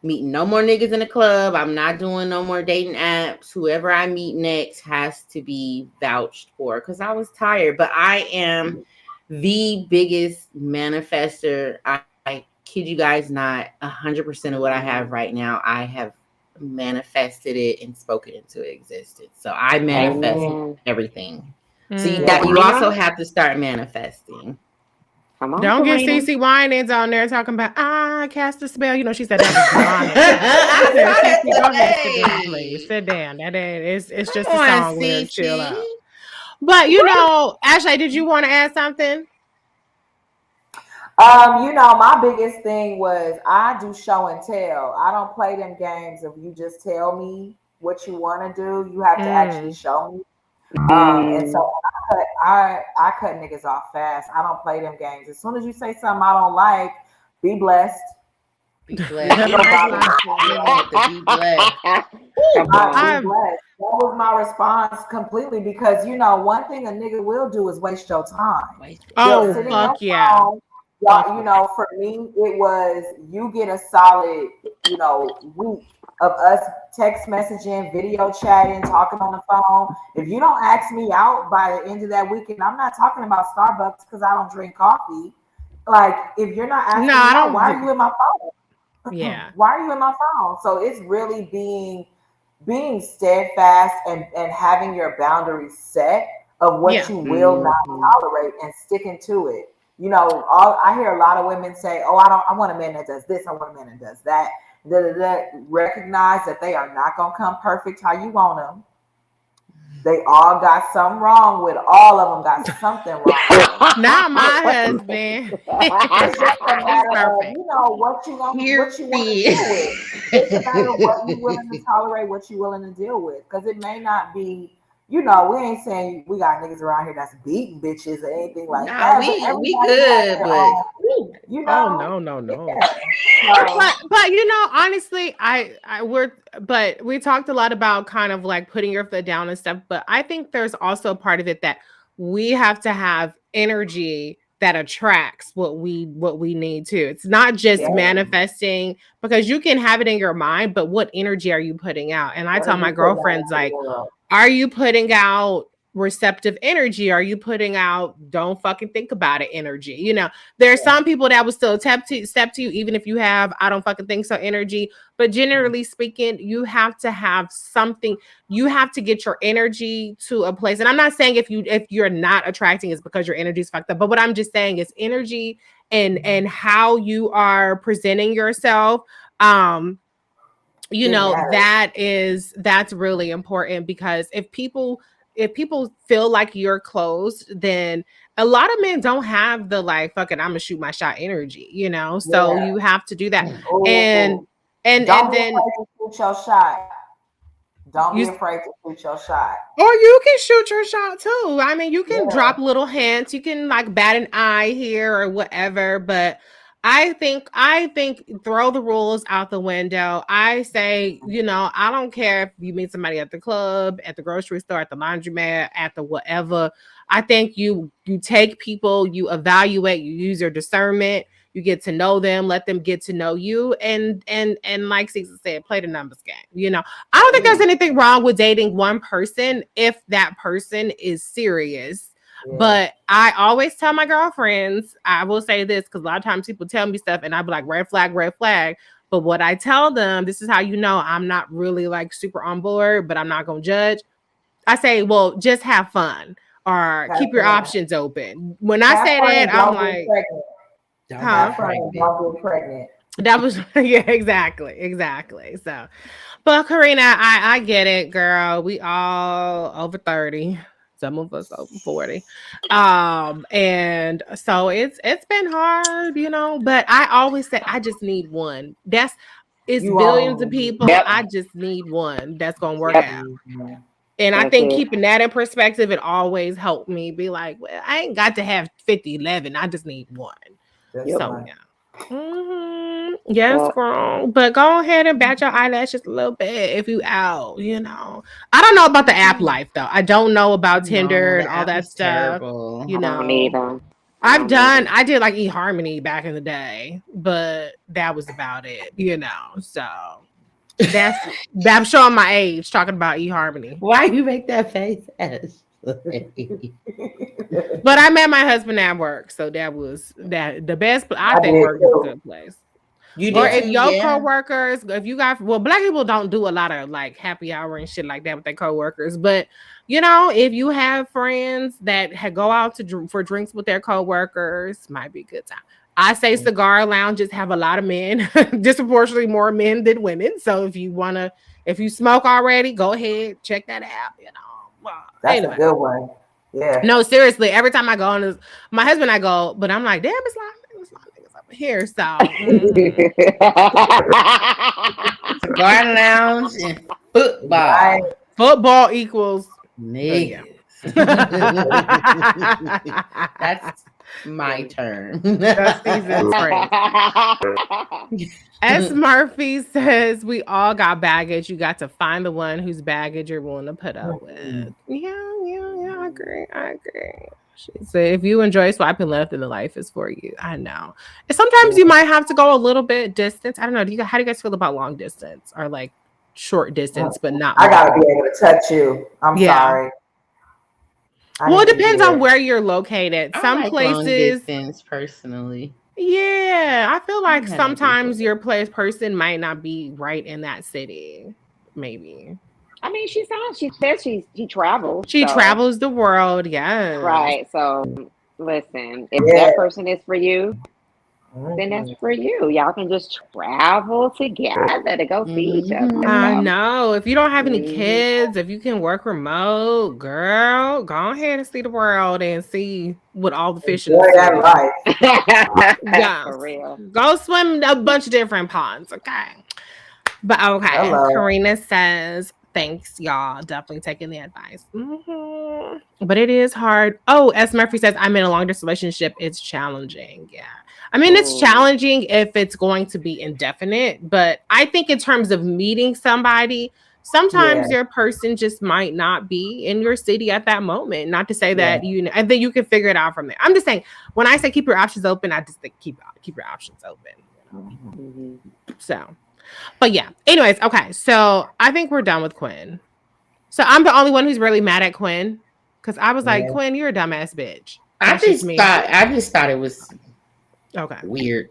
meeting no more niggas in the club. I'm not doing no more dating apps. Whoever I meet next has to be vouched for because I was tired. But I am the biggest manifester. I kid you guys not, 100% of what I have right now, I have manifested it and spoken into existence. So I manifest everything. So you also have to start manifesting. Don't get CeCe Winans on there talking about I cast a spell. She said that was go ahead, sit down, please. Sit down. That ain't, it's just a song. We'll chill out. But Ashley, did you want to add something? My biggest thing was I do show and tell. I don't play them games. If you just tell me what you want to do, you have to actually show me. And so I cut niggas off fast. I don't play them games. As soon as you say something I don't like, be blessed. Be blessed. Be blessed. Come on. Be blessed. That was my response completely because one thing a nigga will do is waste your time. Oh, Sit in fuck your yeah. phone. Y'all, for me, it was you get a solid, week of us text messaging, video chatting, talking on the phone. If you don't ask me out by the end of that weekend, I'm not talking about Starbucks because I don't drink coffee. Like, if you're not asking me out, why are you in my phone? Yeah. Why are you in my phone? So it's really being steadfast and having your boundaries set of what you will not tolerate and sticking to it. I hear a lot of women say, "Oh, I want a man that does this. I want a man that does that." Recognize that they are not gonna come perfect how you want them. They all got something wrong with all of them. Got something wrong. Not my husband. It's just a matter of what you want to deal with. It's a matter of what you're willing to tolerate, what you're willing to deal with, because it may not be. We ain't saying we got niggas around here that's beating bitches or anything like that. We good, but Oh no. Yeah. But honestly, we talked a lot about kind of like putting your foot down and stuff. But I think there's also a part of it that we have to have energy that attracts what we need to. It's not just manifesting, because you can have it in your mind, but what energy are you putting out? And I tell my girlfriends, like, are you putting out receptive energy? Are you putting out don't fucking think about it energy? There's some people that will still step to you even if you have I don't fucking think so energy, but generally speaking, you have to have something. You have to get your energy to a place. And I'm not saying if you're not attracting it's because your energy is fucked up, but what I'm just saying is energy and how you are presenting yourself. That's really important, because if people feel like you're closed, then a lot of men don't have the like fucking I'm gonna shoot my shot energy, so you have to do that. And don't then shoot your shot. Don't be afraid to shoot your shot. Or you can shoot your shot too. I mean, you can drop little hints, you can like bat an eye here or whatever, but I think throw the rules out the window. I say, I don't care if you meet somebody at the club, at the grocery store, at the laundromat, at the whatever. I think you take people, you evaluate, you use your discernment, you get to know them, let them get to know you, and like Cecil said, play the numbers game. I don't think there's anything wrong with dating one person if that person is serious. But I always tell my girlfriends, I will say this, because a lot of times people tell me stuff and I'll be like, red flag. But what I tell them, this is how I'm not really like super on board, but I'm not going to judge. I say, well, just have fun or keep your options open. When I say that, I'm like, don't get pregnant. That was, exactly. So, but Karina, I get it, girl. We all over 30. Some of us over 40. And so it's been hard, but I always say I just need one. It's billions of people. Yep. I just need one that's gonna work out. And I think keeping that in perspective, it always helped me be like, well, I ain't got to have 50, 11. I just need one. So yeah. Yes, girl. But go ahead and bat your eyelashes a little bit if you out, I don't know about the app life though. I don't know about Tinder and all that stuff. I don't either. I did like eHarmony back in the day, but that was about it, so I'm showing my age talking about eHarmony. Why you make that face? But I met my husband at work, so that was the best. I think work is a good place. Or if your coworkers, if you got, black people don't do a lot of like happy hour and shit like that with their coworkers, but if you have friends that go out for drinks with their coworkers, might be a good time. I say cigar lounges have a lot of men, disproportionately more men than women. So if you smoke already, go ahead, check that out. That's a good one. Yeah. No, seriously. Every time I go on, my husband, I go, but I'm like, damn, it's a lot of niggas over here. So cigar lounge and football. Football equals niggas. My turn. The season's S. Murphy says we all got baggage. You got to find the one whose baggage you're willing to put up with. Yeah. I agree. She said, if you enjoy swiping left, then the life is for you. I know. And sometimes you might have to go a little bit distance. I don't know. How do you guys feel about long distance or like short distance, but not? I gotta be able to touch you. I'm sorry. Well, it depends on where you're located. Some like places, long distance, personally. Yeah, I feel like sometimes your person might not be right in that city. Maybe. I mean, she says she travels. She travels the world, yes. Right. So listen, if that person is for you, then that's for you. Y'all can just travel together to go see each other. I know. If you don't have any kids, if you can work remote, girl, go ahead and see the world and see what all the fish is. Yeah, for real. Go swim a bunch of different ponds, okay? But okay, hello. Karina says, thanks, y'all. Definitely taking the advice. But it is hard. Oh, S. Murphy says, I'm in a long distance relationship. It's challenging. Yeah. I mean, it's challenging if it's going to be indefinite, but I think in terms of meeting somebody, sometimes your person just might not be in your city at that moment. Not to say that and then you can figure it out from there. I'm just saying, when I say keep your options open, I just think keep your options open. So, but yeah. Anyways, okay. So I think we're done with Quinn. So I'm the only one who's really mad at Quinn because I was like, Quinn, you're a dumbass bitch. I just thought it was. Okay. Weird.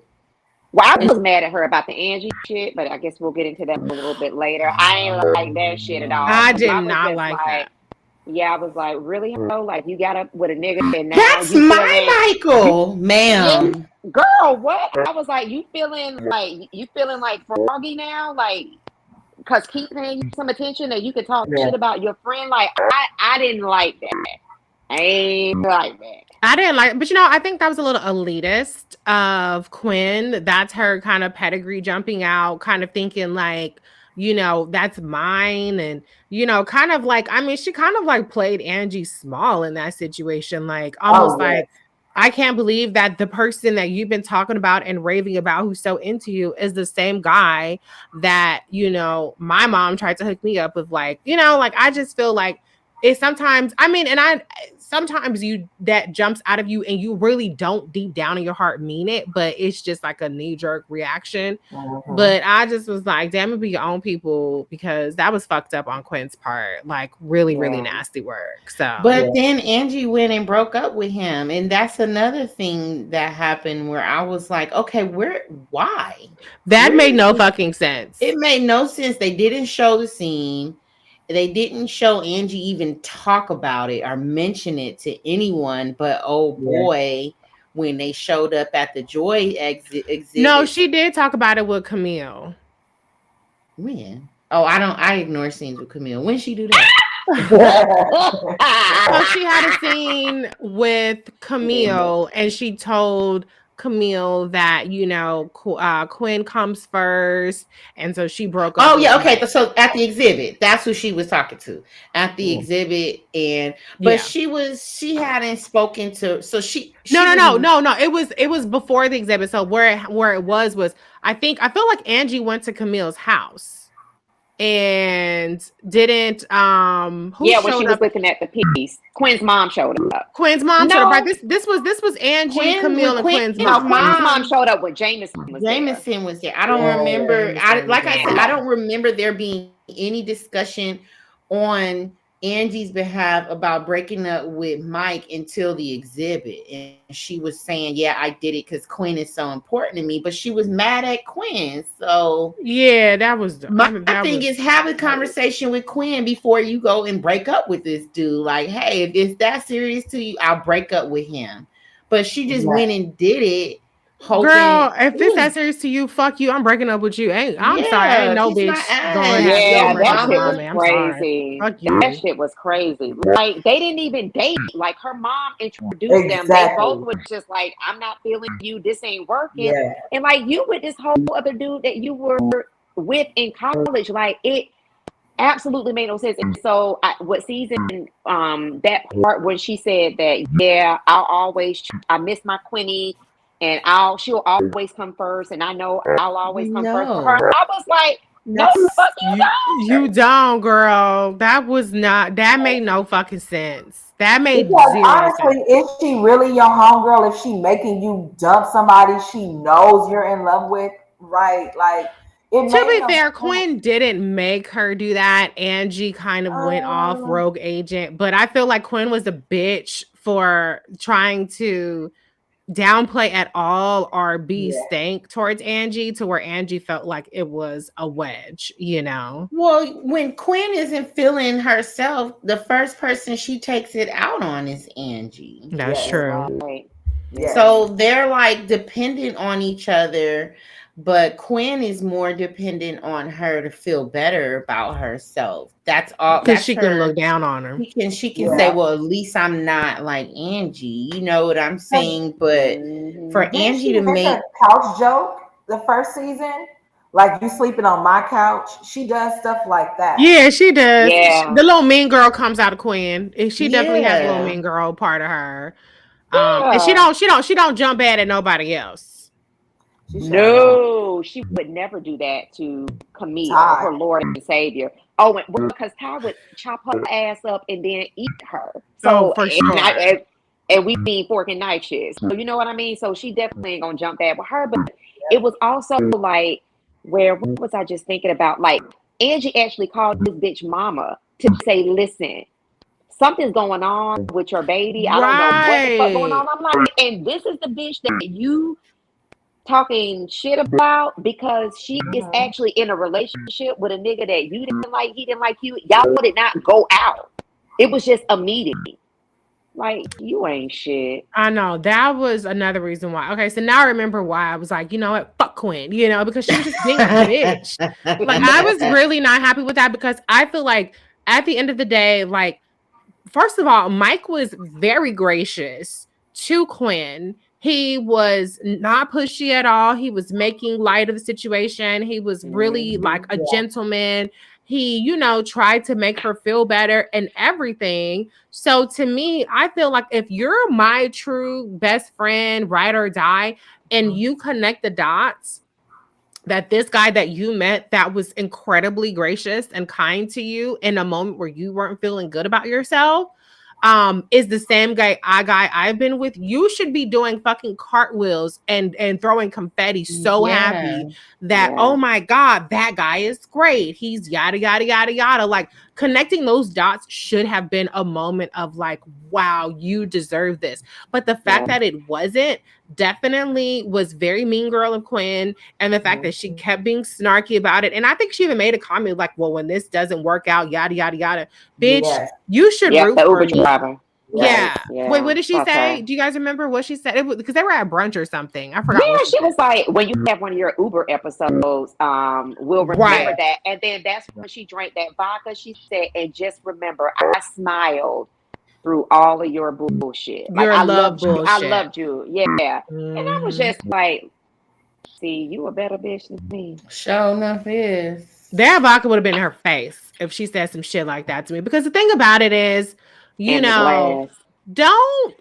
Well, I was mad at her about the Angie shit, but I guess we'll get into that a little bit later. I ain't like that shit at all. I did not like that. Yeah, I was like, really? Like, you got up with a nigga and now that's my Michael, ma'am. Girl, what? I was like, you feeling like froggy now? Like, because keep paying you some attention and you can talk shit about your friend. Like, I didn't like that. I ain't like that. I didn't like, but I think that was a little elitist of Quinn. That's her kind of pedigree jumping out, kind of thinking like, that's mine. And, kind of like, I mean, she kind of like played Angie small in that situation. Like almost like, I can't believe that the person that you've been talking about and raving about who's so into you is the same guy that, my mom tried to hook me up with. Like, like, I just feel like it's sometimes, I mean, and sometimes that jumps out of you and you really don't deep down in your heart mean it, but it's just like a knee-jerk reaction. But I just was like, damn it, be your own people, because that was fucked up on Quinn's part. Like really, really nasty work. So but then Angie went and broke up with him. And that's another thing that happened where I was like, okay, why? That made no fucking sense. It made no sense. They didn't show the scene. They didn't show Angie even talk about it or mention it to anyone, but oh boy, when they showed up at the Joy exhibit. No, she did talk about it with Camille. When? Oh, I ignore scenes with Camille. When she do that? So she had a scene with Camille and she told Camille that Quinn comes first, and so she broke up. Oh yeah, okay. So at the exhibit, that's who she was talking to at the exhibit, but she hadn't spoken to. So she no. It was before the exhibit. So where it was I feel like Angie went to Camille's house. And didn't when she was looking at the piece, Quinn's mom showed up. Showed up. Right, this was Angie, Camille, and Quinn's mom. Quinn's mom showed up when Jameson was there. I don't remember. I don't remember there being any discussion on Angie's behalf about breaking up with Mike until the exhibit, and she was saying, "Yeah, I did it because Quinn is so important to me." But she was mad at Quinn, so that was my thing. Is have a conversation with Quinn before you go and break up with this dude. Like, hey, if it's that serious to you, I'll break up with him. But she just went and did it. Hoping, girl, if it's that serious to you, fuck you. I'm breaking up with you. I'm sorry. Ain't no bitch going. That shit was crazy. That shit was crazy. Like, they didn't even date. Like, her mom introduced them. They both were just like, I'm not feeling you. This ain't working. And like, you with this whole other dude that you were with in college, like absolutely made no sense. And so, what season? That part when she said that, yeah, I miss my Quinny, and she'll always come first, and I know I'll always come first for her. I was like, no, fuck you don't. You don't, girl. That made no fucking sense. That made Because zero honestly, sense. is she really your homegirl if she making you dump somebody she knows you're in love with? Right? Like, it To made be no fair, sense. Quinn didn't make her do that. Angie kind of went off rogue agent, but I feel like Quinn was a bitch for trying to downplay at all or be stank towards Angie to where Angie felt like it was a wedge, you know? Well, when Quinn isn't feeling herself, the first person she takes it out on is Angie. That's true. Right. Yes. So they're like dependent on each other, but Quinn is more dependent on her to feel better about herself. That's all. Because That's she can look down on her. She can say, well, at least I'm not like Angie. You know what I'm saying? But for Didn't Angie she to make make a couch joke the first season, like, you sleeping on my couch. She does stuff like that. Yeah, she does. Yeah. The little mean girl comes out of Quinn. She definitely has a little Yeah. mean girl part of her. Yeah. And she don't jump bad at nobody else. No, she would never do that to Camille, her Lord and Savior. Oh, because Ty would chop her ass up and then eat her. So, for sure. And we mean fork and knife shit. So you know what I mean? So she definitely ain't gonna jump bad with her. But it was also like, what was I just thinking about? Like, Angie actually called this bitch mama to say, listen, something's going on with your baby. I don't know what the fuck going on. I'm like, and this is the bitch that you talking shit about because she is actually in a relationship with a nigga that you didn't like, he didn't like you. Y'all did not go out. It was just a meeting. Like, you ain't shit. I know. That was another reason why. Okay, so now I remember why I was like, you know what, fuck Quinn, you know, because she was just being a bitch. Like, I was really not happy with that because I feel like at the end of the day, like, first of all, Mike was very gracious to Quinn. He was not pushy at all. He was making light of the situation. He was really like a gentleman. He, you know, tried to make her feel better and everything. So to me, I feel like if you're my true best friend, ride or die, and you connect the dots that this guy that you met that was incredibly gracious and kind to you in a moment where you weren't feeling good about yourself, is the same guy I've been with, you should be doing fucking cartwheels and throwing confetti so happy that, oh my God, that guy is great. He's yada, yada, yada, yada. Like, connecting those dots should have been a moment of like, wow, you deserve this. But the fact that it wasn't definitely was very mean girl of Quinn. And the fact that she kept being snarky about it. And I think she even made a comment like, well, when this doesn't work out, yada, yada, yada. Bitch, you should root for me. Yeah. Wait, what did she say? Do you guys remember what she said? It was because they were at brunch or something. I forgot. Yeah, she was like, when you have one of your Uber episodes, we'll remember that. And then that's when she drank that vodka. She said, and just remember, I smiled through all of your bullshit. Like, I loved you. I loved you. Yeah. And I was just like, see, you a better bitch than me. Sure enough is. That vodka would have been in her face if she said some shit like that to me. Because the thing about it is, you know, don't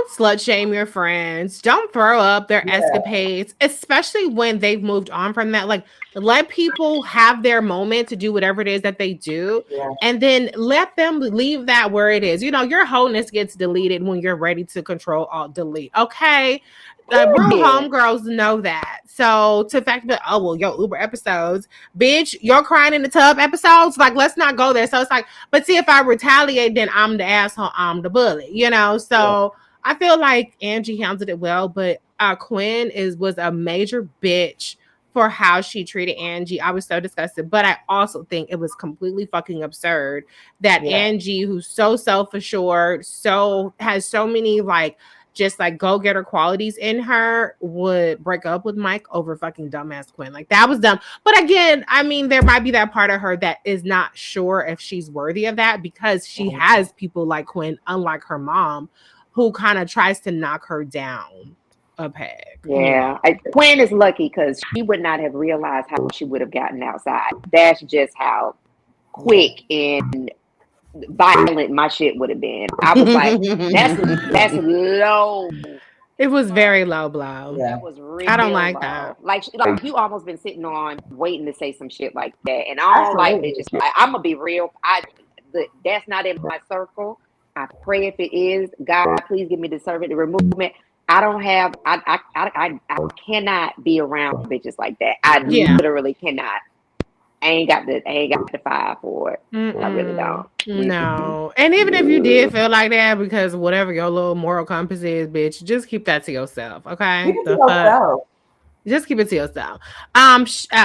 slut shame your friends. Don't throw up their escapades, especially when they've moved on from that. Like, let people have their moment to do whatever it is that they do, and then let them leave that where it is. You know, your wholeness gets deleted when you're ready to control alt delete. Okay. Real homegirls know that. So to the fact that, oh, well, your Uber episodes, bitch, your crying in the tub episodes, like, let's not go there. So it's like, but see, if I retaliate, then I'm the asshole, I'm the bully, you know? So I feel like Angie handled it well, but Quinn was a major bitch for how she treated Angie. I was so disgusted, but I also think it was completely fucking absurd that Angie, who's so self-assured, has so many like just like go-getter qualities in her, would break up with Mike over fucking dumbass Quinn. Like, that was dumb. But again, I mean, there might be that part of her that is not sure if she's worthy of that because she has people like Quinn, unlike her mom, who kind of tries to knock her down a peg. Yeah. Quinn is lucky because she would not have realized how she would have gotten outside. That's just how quick and violent my shit would have been. I was like, that's low. It was very low blow. Yeah. That was really I don't low. like that. Like you almost been sitting on waiting to say some shit like that. And I don't like bitches. I'm gonna be real. That's not in my circle. I pray if it is, God, please give me discernment to remove it. I don't have. I cannot be around bitches like that. I literally cannot. I ain't got the fire for it. I really don't. No. And even if you did feel like that, because whatever your little moral compass is, bitch, just keep that to yourself. Okay. Keep it to yourself. Just keep it to yourself.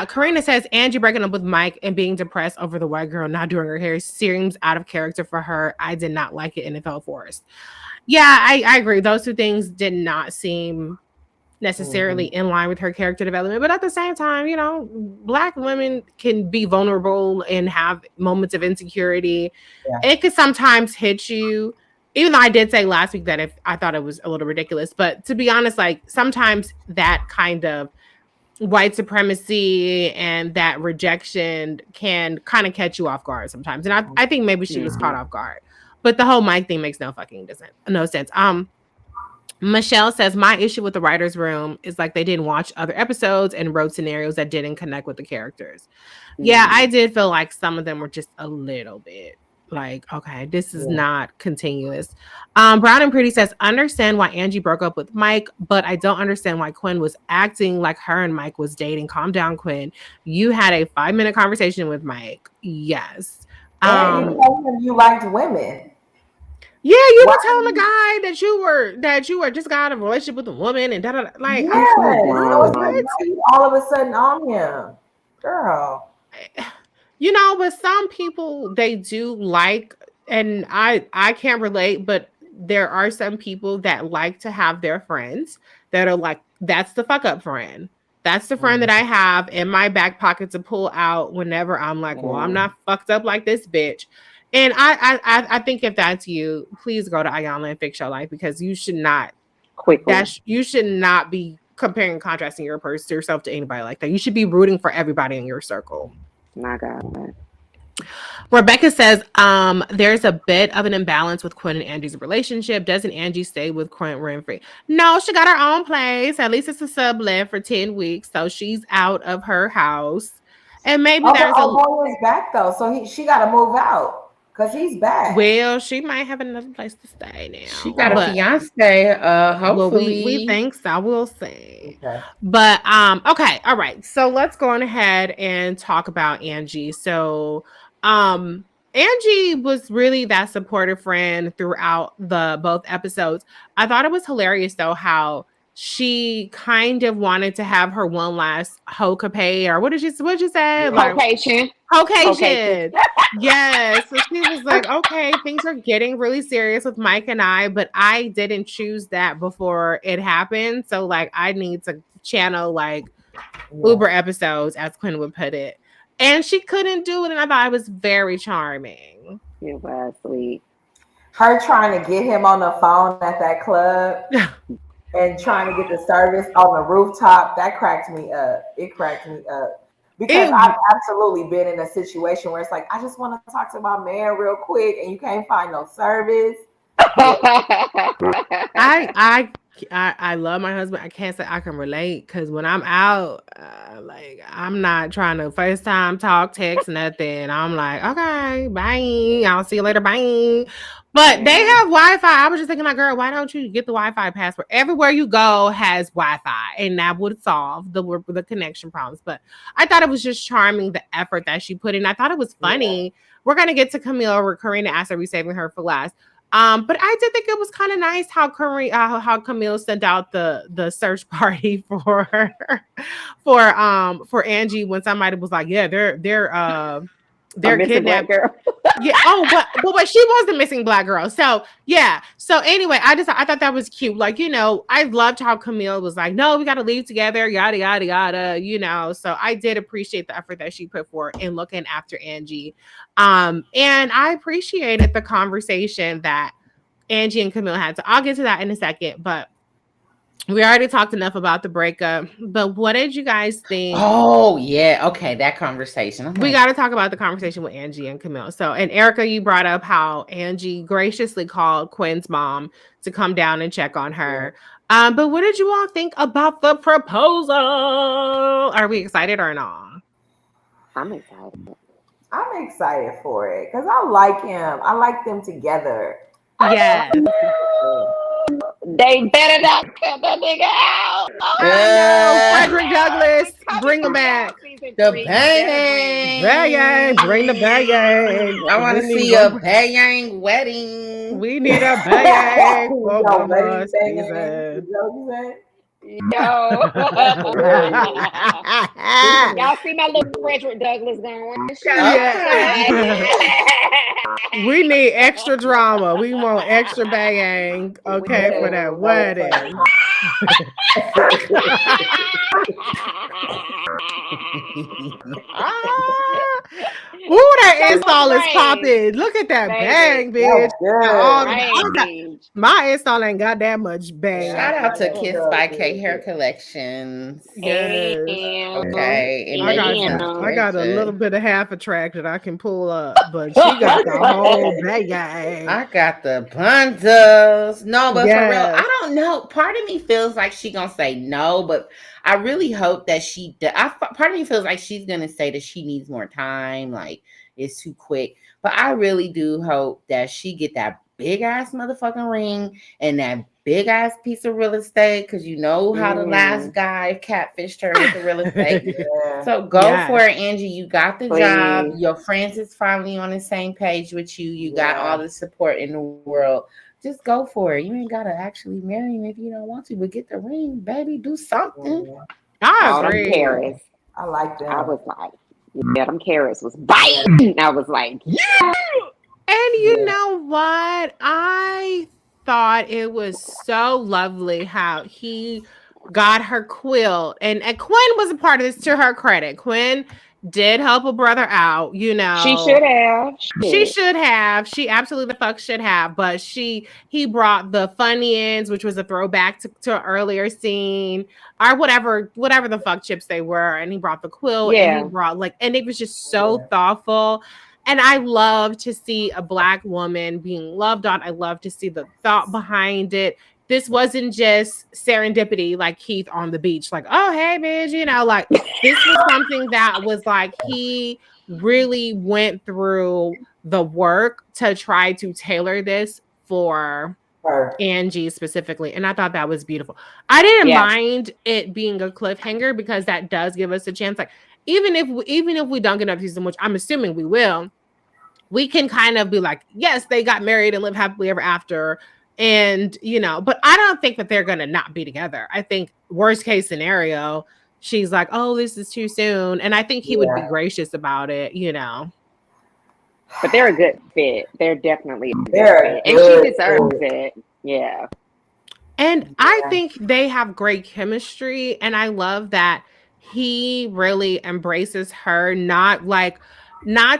Karina says Angie breaking up with Mike and being depressed over the white girl not doing her hair seems out of character for her. I did not like it and it felt forced. Yeah, I agree. Those two things did not seem necessarily in line with her character development, but at the same time, you know, Black women can be vulnerable and have moments of insecurity. It could sometimes hit you, even though I did say last week that if I thought it was a little ridiculous, but to be honest, like sometimes that kind of white supremacy and that rejection can kind of catch you off guard sometimes, and I think maybe she was caught off guard, but the whole Mike thing makes no sense. Michelle says, my issue with the writer's room is like they didn't watch other episodes and wrote scenarios that didn't connect with the characters. Yeah, I did feel like some of them were just a little bit like, okay, this is not continuous. Brown and Pretty says, understand why Angie broke up with Mike, but I don't understand why Quinn was acting like her and Mike was dating. Calm down, Quinn. You had a 5-minute conversation with Mike. Yes. And you told him you liked women. Yeah, you were telling the guy that you were just got out of a relationship with a woman and like, all of a sudden on him, girl. You know, but some people they do like, and I can't relate, but there are some people that like to have their friends that are like, that's the fuck up friend. That's the friend that I have in my back pocket to pull out whenever I'm like, well, I'm not fucked up like this bitch. And I think if that's you, please go to Ayanna and fix your life, because you should not you should not be comparing and contrasting yourself to anybody like that. You should be rooting for everybody in your circle. My God. Rebecca says, there's a bit of an imbalance with Quinn and Angie's relationship. Doesn't Angie stay with Quinn rent-free? No, she got her own place. At least it's a sublet for 10 weeks. So she's out of her house. And maybe there's boy is back though. So she got to move out. Because he's back. Well, she might have another place to stay now. She got a fiance. Hopefully. Well, we think so. We'll see. Okay. But okay, all right. So let's go on ahead and talk about Angie. So Angie was really that supportive friend throughout both episodes. I thought it was hilarious though how she kind of wanted to have her one last hokapay, or what'd you say? Hocation. Yes. So she was like, okay, things are getting really serious with Mike and I, but I didn't choose that before it happened. So like I need to channel like Uber episodes, as Quinn would put it. And she couldn't do it. And I thought it was very charming. It was sweet. Her trying to get him on the phone at that club. And trying to get the service on the rooftop, that cracked me up. It cracked me up. Because I've absolutely been in a situation where it's like, I just want to talk to my man real quick and you can't find no service. I love my husband. I can't say I can relate, because when I'm out, like I'm not trying to FaceTime, talk, text, nothing. I'm like, okay, bye. I'll see you later. Bye. But they have Wi-Fi. I was just thinking, like, girl, why don't you get the Wi-Fi password? Everywhere you go has Wi-Fi, and that would solve the connection problems. But I thought it was just charming, the effort that she put in. I thought it was funny. Yeah. We're gonna get to Camille, or Karina asked, are we saving her for last? But I did think it was kind of nice how Camille sent out the search party for Angie when somebody was like, yeah, they're kidnapped. Yeah. Oh, but she was the missing Black girl. So yeah. So anyway, I thought that was cute. Like, you know, I loved how Camille was like, no, we got to leave together. Yada yada yada. You know. So I did appreciate the effort that she put forth in looking after Angie. And I appreciated the conversation that Angie and Camille had. So I'll get to that in a second. But We already talked enough about the breakup, but what did you guys think? Oh yeah, okay, that conversation. We got to talk about the conversation with Angie and Camille. So, and Erica, you brought up how Angie graciously called Quinn's mom to come down and check on her. But what did you all think about the proposal? Are we excited or not? I'm excited. I'm excited for it because I like him. I like them together. Yes. They better not cut that nigga out. Oh, I know. Frederick Douglass, bring him back. The bang. Bang, bring the bang. I want to see a bang wedding. We need a bang for Yo, one wedding more banging. season. You know what I'm saying? Yo. Y'all see my little Frederick Douglass going? Yeah. We need extra drama. We want extra bang, okay, for that wedding. Ooh, that install is popping. Look at that bang, bitch. My install ain't got that much bang. Shout out to Kiss by K Hair Collections. Yes. Okay. I got a little bit of half a track that I can pull up, but she got the whole bang. I got the bundles. No, but for real, I don't know. Part of me feels like she gonna say no, but I really hope that she. Part of me feels like she's gonna say that she needs more time, like it's too quick. But I really do hope that she get that big ass motherfucking ring and that big ass piece of real estate, because you know how the last guy catfished her with the real estate. So go for it, Angie. You got the job. Your friends is finally on the same page with you. You got all the support in the world. Just go for it. You ain't gotta actually marry him if you don't want to, but get the ring, baby. Do something. I agree. Carrots. I like that. I was like, yeah, them carrots was biting. I was like, yeah. And you know what? I thought it was so lovely how he got her quilt. And Quinn was a part of this, to her credit. Quinn did help a brother out, you know. She should have. She should have. She absolutely the fuck should have. But he brought the Funyuns, which was a throwback to an earlier scene, or whatever the fuck chips they were. And he brought the quilt. And he brought and it was just so thoughtful. And I love to see a Black woman being loved on. I love to see the thought behind it. This wasn't just serendipity like Keith on the beach. Like, oh, hey, bitch, you know, like this was something that was like he really went through the work to try to tailor this for Angie specifically. And I thought that was beautiful. I didn't mind it being a cliffhanger because that does give us a chance. Like, even if we don't get up season, which I'm assuming we will, we can kind of be like, yes, they got married and live happily ever after. And, you know, but I don't think that they're going to not be together. I think worst case scenario, she's like, oh, this is too soon. And I think he would be gracious about it, you know. But they're a good fit. They're definitely a good fit. And she deserves it. Yeah. And I think they have great chemistry. And I love that he really embraces her, not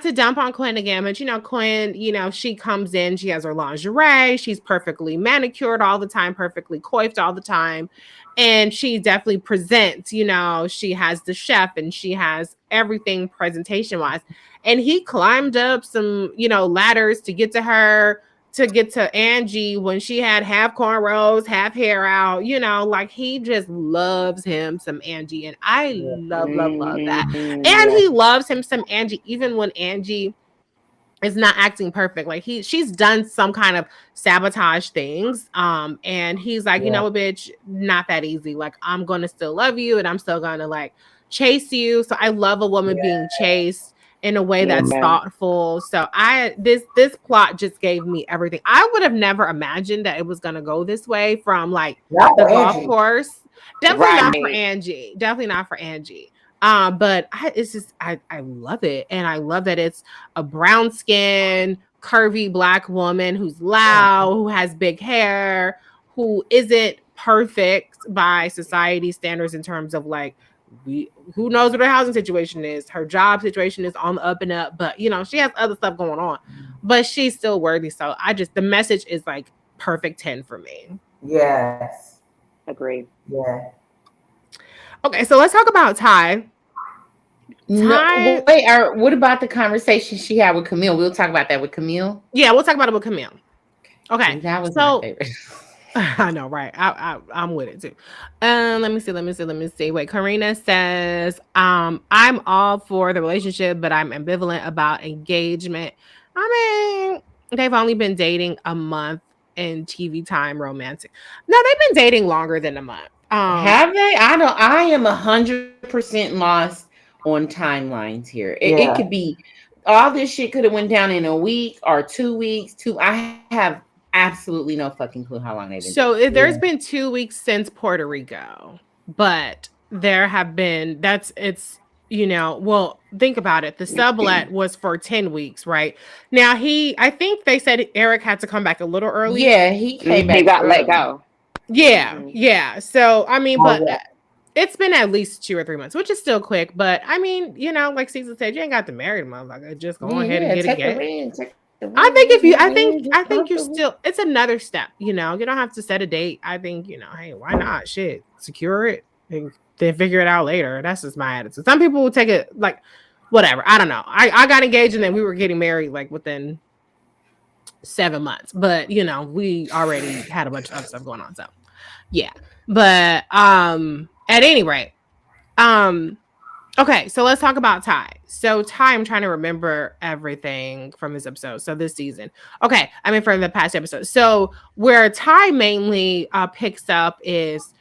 to dump on Quinn again, but you know, Quinn, you know, she comes in, she has her lingerie, she's perfectly manicured all the time, perfectly coiffed all the time. And she definitely presents, you know, she has the chef and she has everything presentation wise. And he climbed up some, you know, ladders to get to her, to get to Angie when she had half cornrows, half hair out, you know, like he just loves him some Angie. And I love that. And he loves him some Angie, even when Angie is not acting perfect. Like she's done some kind of sabotage things. And he's like, you know what, bitch, not that easy. Like, I'm going to still love you and I'm still going to like chase you. So I love a woman being chased in a way that's thoughtful. So this plot just gave me everything. I would have never imagined that it was going to go this way from like the golf course. Definitely not for Angie. Definitely not for Angie. But I love it. And I love that it's a brown skin, curvy Black woman who's loud, who has big hair, who isn't perfect by society standards in terms of like, who knows what her housing situation is. Her job situation is on the up and up, but you know, she has other stuff going on, but she's still worthy. So the message is like perfect 10 for me. Yes. Agree. Yeah. Okay, so let's talk about Ty. No, wait, what about the conversation she had with Camille? We'll talk about that with Camille. Yeah, we'll talk about it with Camille. Okay, that was my favorite. I know, right? I'm with it too. Let me see. Wait, Karina says, I'm all for the relationship, but I'm ambivalent about engagement. I mean, they've only been dating a month in TV time, romantic. No, they've been dating longer than a month. Have they? I am 100% lost on timelines here. It could be all this shit could have went down in a week or 2 weeks. I have absolutely no fucking clue how long they've been. So there's been 2 weeks since Puerto Rico, but there have been well, think about it. The sublet was for 10 weeks, right? Now I think they said Eric had to come back a little early. Yeah, he came back. He got let go. Yeah, yeah. So I mean, it's been at least 2 or 3 months, which is still quick. But I mean, like Cecil said, you ain't got to marry the motherfucker. Just go ahead and get engaged. I think you're still. It's another step. You don't have to set a date. I think hey, why not? Shit, secure it and then figure it out later. That's just my attitude. Some people will take it like whatever. I don't know. I got engaged and then we were getting married like within 7 months, but we already had a bunch of other stuff going on. So yeah, but at any rate, okay, so let's talk about Ty. So Ty, I'm trying to remember everything from this episode. So this season, okay, I mean from the past episode. So where Ty mainly picks up is,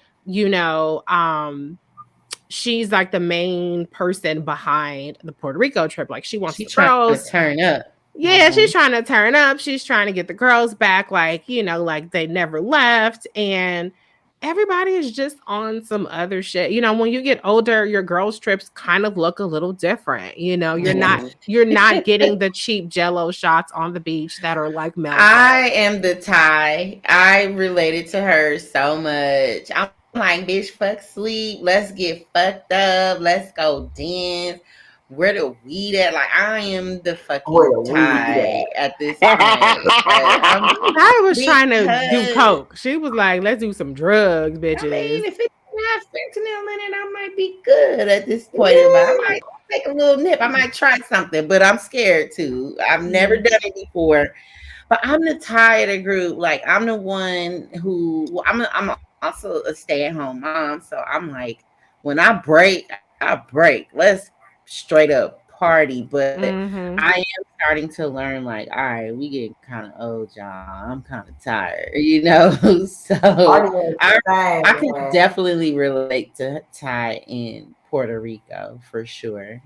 she's like the main person behind the Puerto Rico trip. Like she wants the girls to turn up. Yeah, she's trying to turn up. She's trying to get the girls back, like like they never left, and everybody is just on some other shit. When you get older, your girls' trips kind of look a little different. You're not getting the cheap Jello shots on the beach that are like melted. I am the Ty. I related to her so much. I'm like, bitch, fuck sleep. Let's get fucked up. Let's go dance. Where the weed at? Like, I am the fucking Ty at this point. I was trying to do coke. She was like, let's do some drugs, bitches. I mean, if it has fentanyl in it, I might be good at this point. Yeah. But I might take a little nip. I might try something, but I'm scared too. I've never done it before. But I'm the Ty of the group. Like, I'm the one who, I'm also a stay-at-home mom. So I'm like, when I break. Let's straight up party, but I am starting to learn like, all right, we get kind of old, y'all. I'm kind of tired, so I can definitely relate to Ty in Puerto Rico for sure.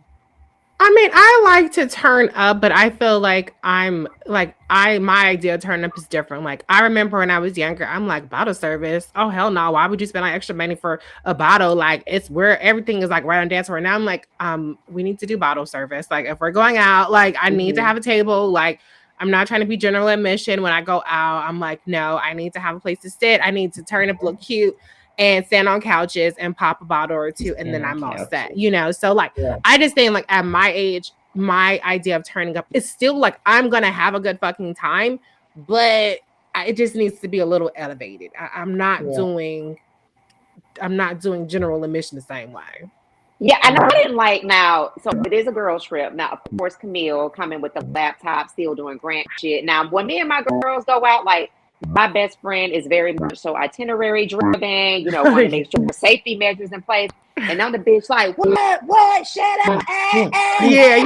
I mean, I like to turn up, but I feel like my idea of turn up is different. Like, I remember when I was younger, I'm like, bottle service. Oh, hell no. Why would you spend like extra money for a bottle? Like, it's where everything is like right on dance floor. Now I'm like, we need to do bottle service. Like, if we're going out, like, I need to have a table. Like, I'm not trying to be general admission when I go out. I'm like, no, I need to have a place to sit. I need to turn up, look cute, and stand on couches and pop a bottle or two, and then I'm all set, So like, I just think like at my age, my idea of turning up is still like, I'm going to have a good fucking time, but it just needs to be a little elevated. I'm not doing general admission the same way. Yeah, and I didn't like now. So it is a girls trip. Now, of course, Camille coming with the laptop, still doing grant shit. Now, when me and my girls go out, like, my best friend is very much so itinerary driven, want to make sure safety measures in place. And I'm the bitch like, what? Shut up. Yeah.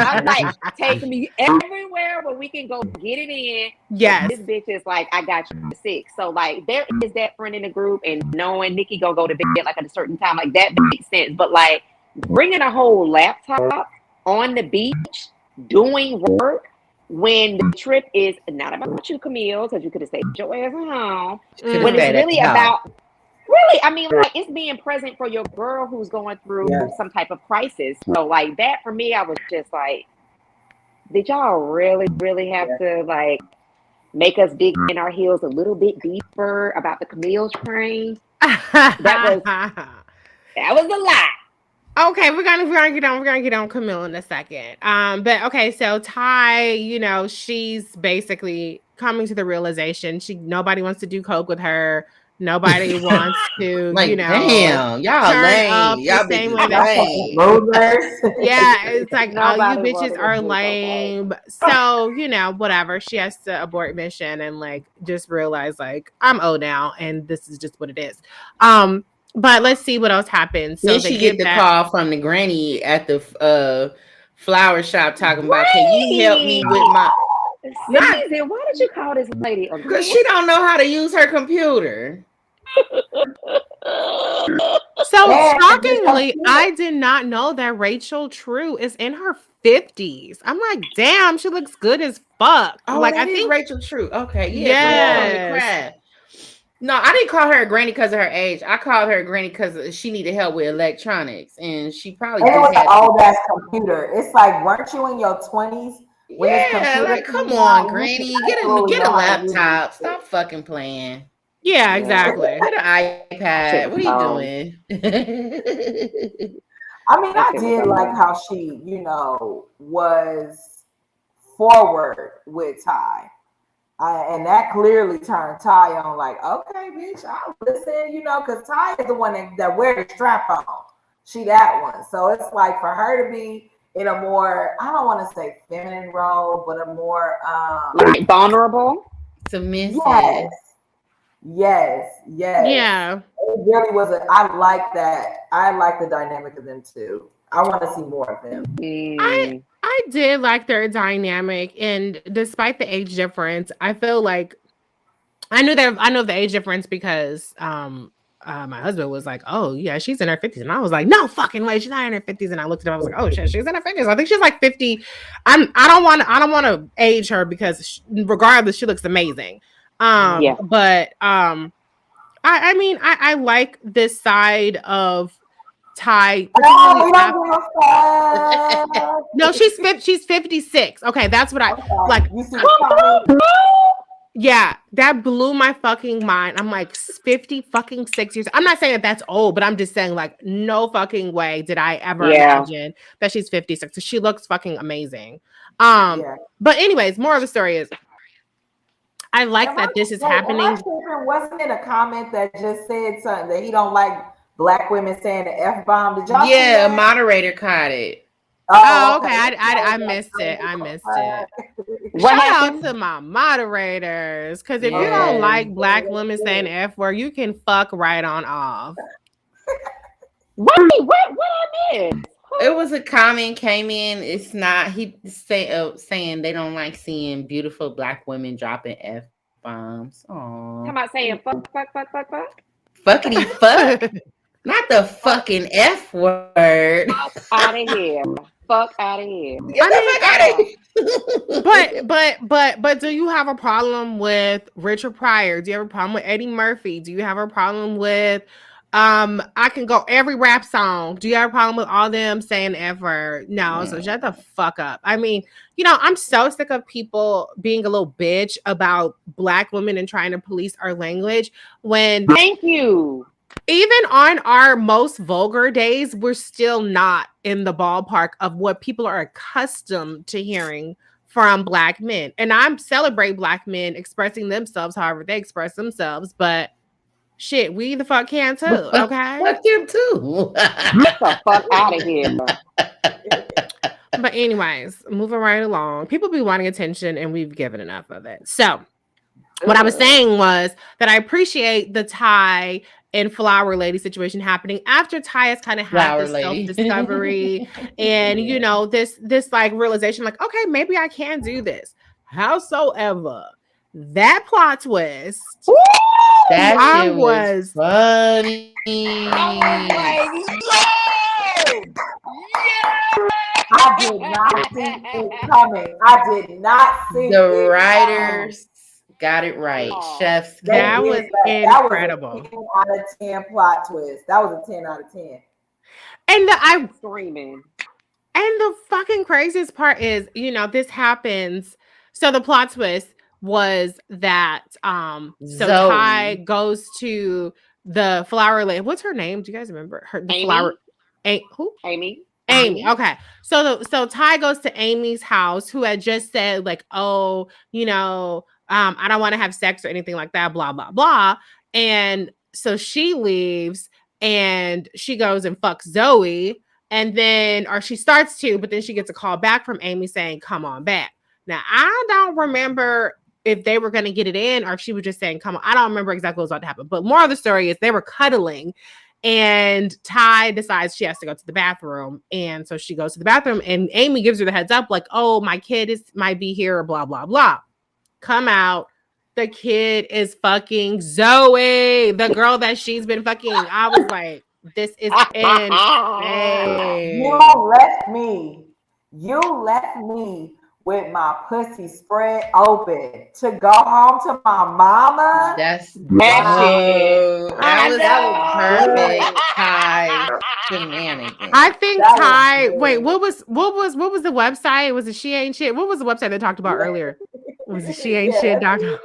I'm like, take me everywhere where we can go get it in. Yes. This bitch is like, I got you sick. So like, there is that friend in the group, and knowing Nikki go to bed like at a certain time, like that makes sense. But like, bringing a whole laptop on the beach, doing work, when the trip is not about you, Camille, because you could have stayed your ass at home. When it's really about, I mean, like, it's being present for your girl who's going through some type of crisis. So, like, that for me, I was just like, did y'all really, really have to, like, make us dig in our heels a little bit deeper about the Camille train? That was a lot. Okay, we're gonna get on Camille in a second. But okay, so Ty, she's basically coming to the realization nobody wants to do coke with her. Nobody wants to, Like, damn, y'all turn up lame. the Y'all same bitches way that lame. Losers. yeah, it's like all you Nobody wanted bitches to are do okay. lame. So, whatever. She has to abort mission and like just realize like I'm old now and this is just what it is. But let's see what else happens. So Then they she get the that call from the granny at the flower shop talking about, can you help me with my Season, why did you call this lady a because she don't know how to use her computer. So And shockingly, I did not know that Rachel True is in her 50s. I'm like, damn, she looks good as fuck. Oh, like that I is think Rachel True. Okay, yeah, from the yes. craft. No, I didn't call her a granny because of her age. I called her a granny because she needed help with electronics, and she probably it was just had an old ass computer. It's like, weren't you in your 20s when this yeah, computer like came come out? on, You should granny, get absolutely a know how to use laptop. this Stop shit. fucking playing. Yeah, exactly. Get an iPad. What are you doing? I mean, I Okay, did like how she, was forward with Ty. And that clearly turned Ty on, like, okay, bitch, I'll listen, because Ty is the one that wear the strap on. She that one. So it's like for her to be in a more, I don't want to say feminine role, but a more like vulnerable. Submissive. Yes. Yeah. It really was I like that. I like the dynamic of them too. I want to see more of them. I did like their dynamic, and despite the age difference, I feel like I know the age difference because my husband was like, oh yeah, she's in her 50s, and I was like, no fucking way, she's not in her 50s. And I looked at her, I was like, oh shit, she's in her 50s. I think she's like 50. I don't want to age her because regardless, she looks amazing. But I mean, I like this side of Ty. No, she's 56. Okay, that's what I like. Yeah, that blew my fucking mind. I'm like 50 fucking 6 years. I'm not saying that that's old, but I'm just saying like no fucking way did I ever imagine that she's 56. She looks fucking amazing. But anyways, more of the story is I like that this is happening. Wasn't it a comment that just said something that he don't like black women saying the F-bomb? Did y'all see Yeah, that? a moderator caught it. Oh, okay. I missed it. Shout out to my moderators. Because if you don't like black women saying the F word, you can fuck right on off. What I missed? It was a comment came in. It's not saying they don't like seeing beautiful black women dropping F bombs. Come about saying fuck. Fuckity fuck. Not the fucking F word. Fuck out of here. Fuck out of here. Get the fuck out of here. But do you have a problem with Richard Pryor? Do you have a problem with Eddie Murphy? Do you have a problem with I can go every rap song? Do you have a problem with all them saying the F word? No, so shut the fuck up. I mean, I'm so sick of people being a little bitch about black women and trying to police our language when thank you. Even on our most vulgar days, we're still not in the ballpark of what people are accustomed to hearing from black men. And I celebrate black men expressing themselves however they express themselves, but shit, we the fuck can too, okay? Fuck them too. Get the fuck out of here. But anyways, moving right along. People be wanting attention and we've given enough of it. So what I was saying was that I appreciate the Ty and Flower Lady situation happening after Ty has kind of had this self-discovery and this like realization, like, okay, maybe I can do this. Howsoever, that plot twist, that was funny. I did not see it coming. I did not see the writers got it right. Chefs. That was incredible. That was a 10 out of 10 plot twist. That was a 10 out of 10. And I'm screaming. And the fucking craziest part is, this happens. So the plot twist was that Ty goes to the Flower Lady. What's her name? Do you guys remember her? Who? Amy. Okay. So Ty goes to Amy's house, who had just said like, oh, I don't want to have sex or anything like that, blah, blah, blah. And so she leaves and she goes and fucks Zoe. And then, or she starts to, but then she gets a call back from Amy saying, come on back. Now, I don't remember if they were going to get it in or if she was just saying, come on. I don't remember exactly what was about to happen. But more of the story is they were cuddling and Ty decides she has to go to the bathroom. And so she goes to the bathroom and Amy gives her the heads up like, oh, my kid might be here, blah, blah, blah. Come out. The kid is fucking Zoe, the girl that she's been fucking. I was like, this is insane. You left me with my pussy spread open to go home to my mama. That was perfect Ty shenanigans. I think Ty. Wait, what was the website? Was it She Ain't Shit? What was the website they talked about earlier? Was it She Ain't Shit? What was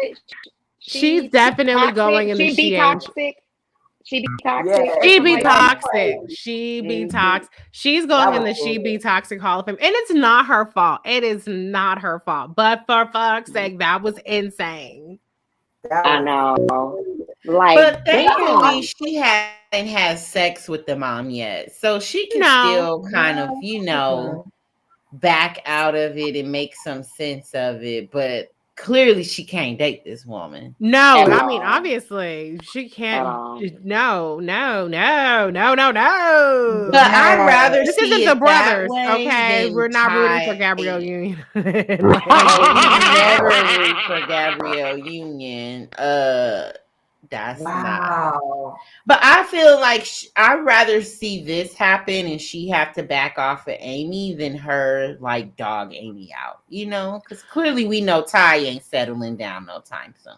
it? She's definitely going in the She Ain't Shit. She be toxic. She be toxic. She be toxic. She's going in the She Be Toxic Hall of Fame. And it's not her fault. It is not her fault. But for fuck's sake, that was insane. I know. Like, but thankfully, she hadn't had sex with the mom yet. So she can still kind of, back out of it and make some sense of it. But clearly she can't date this woman. No, I mean, obviously she can't. No. But I'd rather this see isn't the brothers, okay? We're not rooting for Gabrielle Union. Never root for Gabrielle Union. That's not. But I feel like I'd rather see this happen and she have to back off of Amy than her like dog Amy out, because clearly we know Ty ain't settling down no time soon.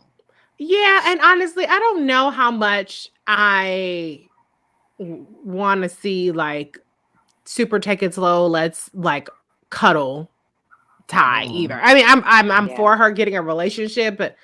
Yeah, and honestly, I don't know how much I want to see like super take it slow. Let's like cuddle Ty either. I mean, I'm for her getting a relationship, but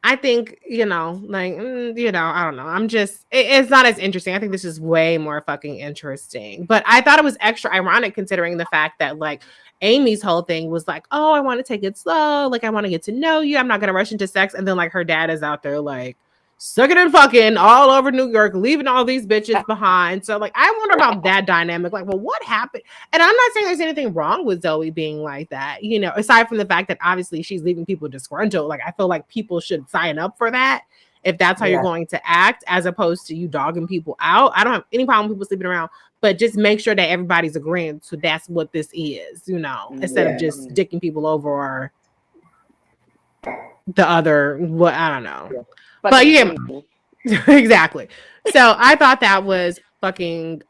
I think, I don't know. It's not as interesting. I think this is way more fucking interesting. But I thought it was extra ironic considering the fact that like Amy's whole thing was like, oh, I want to take it slow. Like, I want to get to know you. I'm not going to rush into sex. And then like her dad is out there like sucking and fucking all over New York, leaving all these bitches behind. So like, I wonder about that dynamic. Like, well, what happened? And I'm not saying there's anything wrong with Zoe being like that, aside from the fact that obviously she's leaving people disgruntled. Like, I feel like people should sign up for that if that's how you're going to act, as opposed to you dogging people out. I don't have any problem with people sleeping around, but just make sure that everybody's agreeing. So that's what this is, instead of just dicking people over or the other, what, I don't know. Yeah. But yeah, exactly. So I thought that was fucking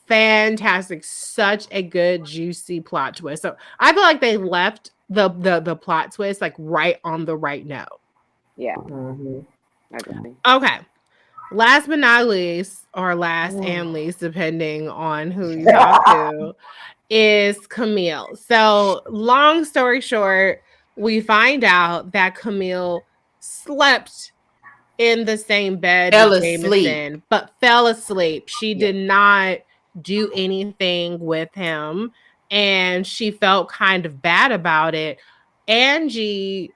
fantastic. Such a good, juicy plot twist. So I feel like they left the plot twist like right on the right note. Yeah. Okay. Last but not least, or last and least, depending on who you talk to, is Camille. So long story short, we find out that Camille slept in the same bed as Jameson, but fell asleep. She did not do anything with him, and she felt kind of bad about it. Angie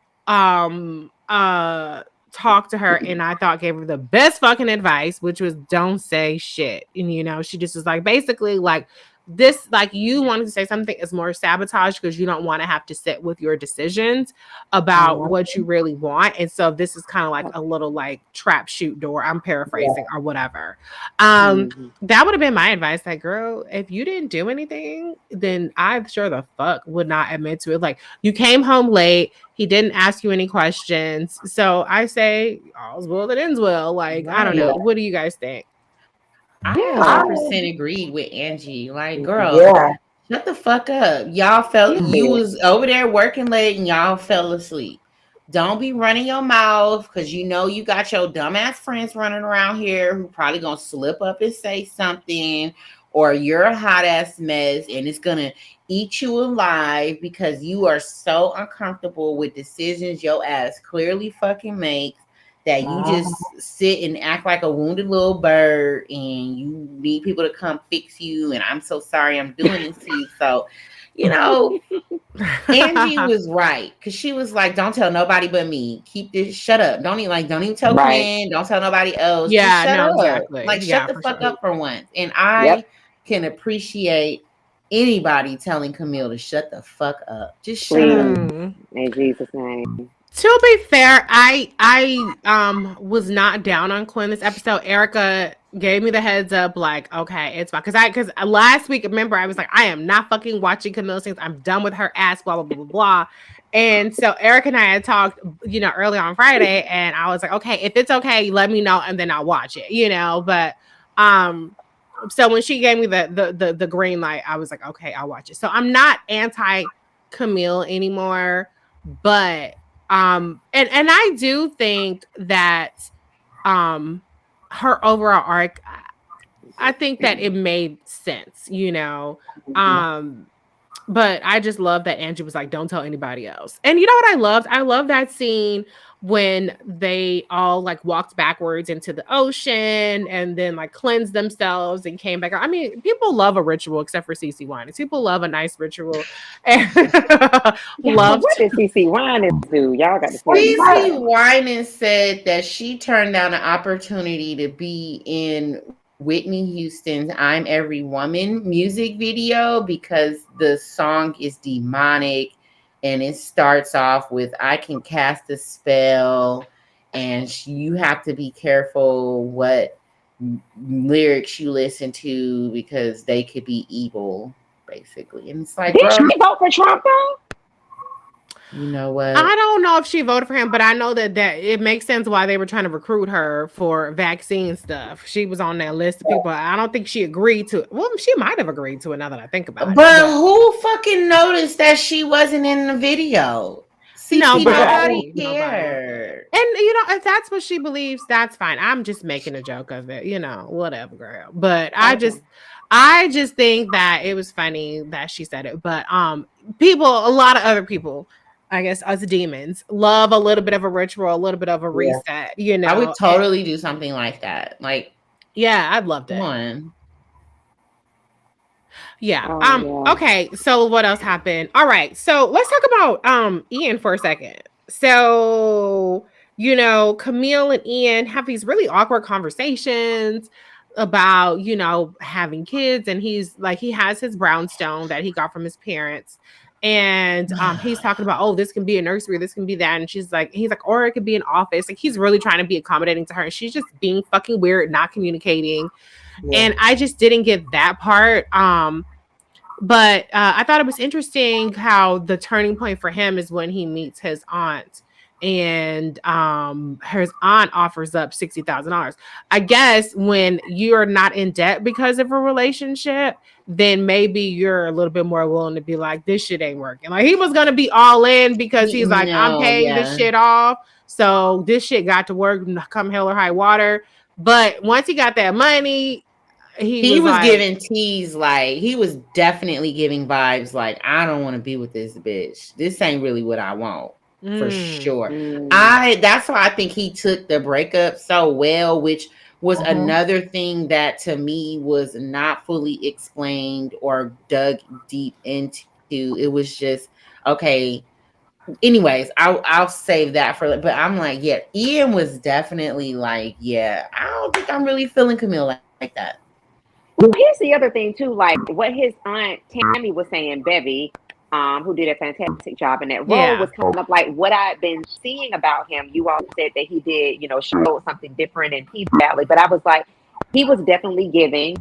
talked to her and I thought gave her the best fucking advice, which was don't say shit. And she just was like, basically like this, like you wanted to say something is more sabotage because you don't want to have to sit with your decisions about what you really want. And so this is kind of like a little like trap shoot door. I'm paraphrasing or whatever. That would have been my advice. Like, girl, if you didn't do anything, then I sure the fuck would not admit to it. Like, you came home late. He didn't ask you any questions. So I say all's well that ends well. Like, I don't know. What do you guys think? I 100% agreed with Angie. Like, girl, shut the fuck up. You was over there working late and y'all fell asleep. Don't be running your mouth because you got your dumbass friends running around here who probably gonna slip up and say something, or you're a hot ass mess and it's gonna eat you alive because you are so uncomfortable with decisions your ass clearly fucking makes. That you just sit and act like a wounded little bird and you need people to come fix you. And I'm so sorry I'm doing this to you. So, you know, Angie was right because she was like, "Don't tell nobody but me. Keep this. Shut up. Don't even tell Quinn. Don't tell nobody else. Yeah, just shut no, up. exactly. Like, Yeah, shut the for fuck sure. up for once." And I can appreciate anybody telling Camille to shut the fuck up. Just shut up. In Jesus' name. To be fair, I was not down on Quinn this episode. Erica gave me the heads up, like, okay, it's fine. Because last week, remember, I was like, I am not fucking watching Camille Sings. I'm done with her ass, blah, blah, blah, blah, blah. And so Erica and I had talked, early on Friday, and I was like, okay, if it's okay, let me know, and then I'll watch it, But so when she gave me the green light, I was like, okay, I'll watch it. So I'm not anti Camille anymore, but and I do think that her overall arc, I think that it made sense, but I just love that Angie was like, don't tell anybody else. And you know what I loved? I love that scene when they all like walked backwards into the ocean and then like cleansed themselves and came back. I mean, people love a ritual except for CeCe Winans. People love a nice ritual. And what did CeCe Winans do? Y'all got to say. CeCe Winans said that she turned down an opportunity to be in Whitney Houston's "I'm Every Woman" music video because the song is demonic and it starts off with "I can cast a spell," and you have to be careful what lyrics you listen to because they could be evil, basically. And it's like, did she vote for Trump though? You know what? I don't know if she voted for him, but I know that it makes sense why they were trying to recruit her for vaccine stuff. She was on that list of people. I don't think she agreed to it. Well, she might have agreed to it now that I think about it. But who fucking noticed that she wasn't in the video? Nobody cared. And if that's what she believes, that's fine. I'm just making a joke of it, whatever, girl. But I just think that it was funny that she said it. But a lot of other people, I guess us demons, love a little bit of a ritual, a little bit of a reset. I would totally do something like that. Like, yeah, I'd love that. Come on. Yeah. Okay. So what else happened? All right. So let's talk about Ian for a second. So, Camille and Ian have these really awkward conversations about, having kids, and he has his brownstone that he got from his parents. And he's talking about, this can be a nursery, this can be that. And he's like, or it could be an office. Like, he's really trying to be accommodating to her. And she's just being fucking weird, not communicating. Yeah. And I just didn't get that part. But I thought it was interesting how the turning point for him is when he meets his aunt. And his aunt offers up $60,000. I guess when you're not in debt because of a relationship, then maybe you're a little bit more willing to be like, this shit ain't working. Like, he was gonna be all in because he's like, I'm paying this shit off, so this shit got to work come hell or high water. But once he got that money, he was giving tease, like he was definitely giving vibes like, I don't want to be with this bitch. This ain't really what I want. For sure. That's why I think he took the breakup so well, which was another thing that to me was not fully explained or dug deep into. It was just okay. Anyways, I'll save that but I'm like, yeah, Ian was definitely like, I don't think I'm really feeling Camille like that. Well, here's the other thing too, like what his aunt Tammy was saying, Bevy, who did a fantastic job in that role, was kind of like what I've been seeing about him. You all said that he did, show something different in Peace Valley, but I was like, he was definitely giving,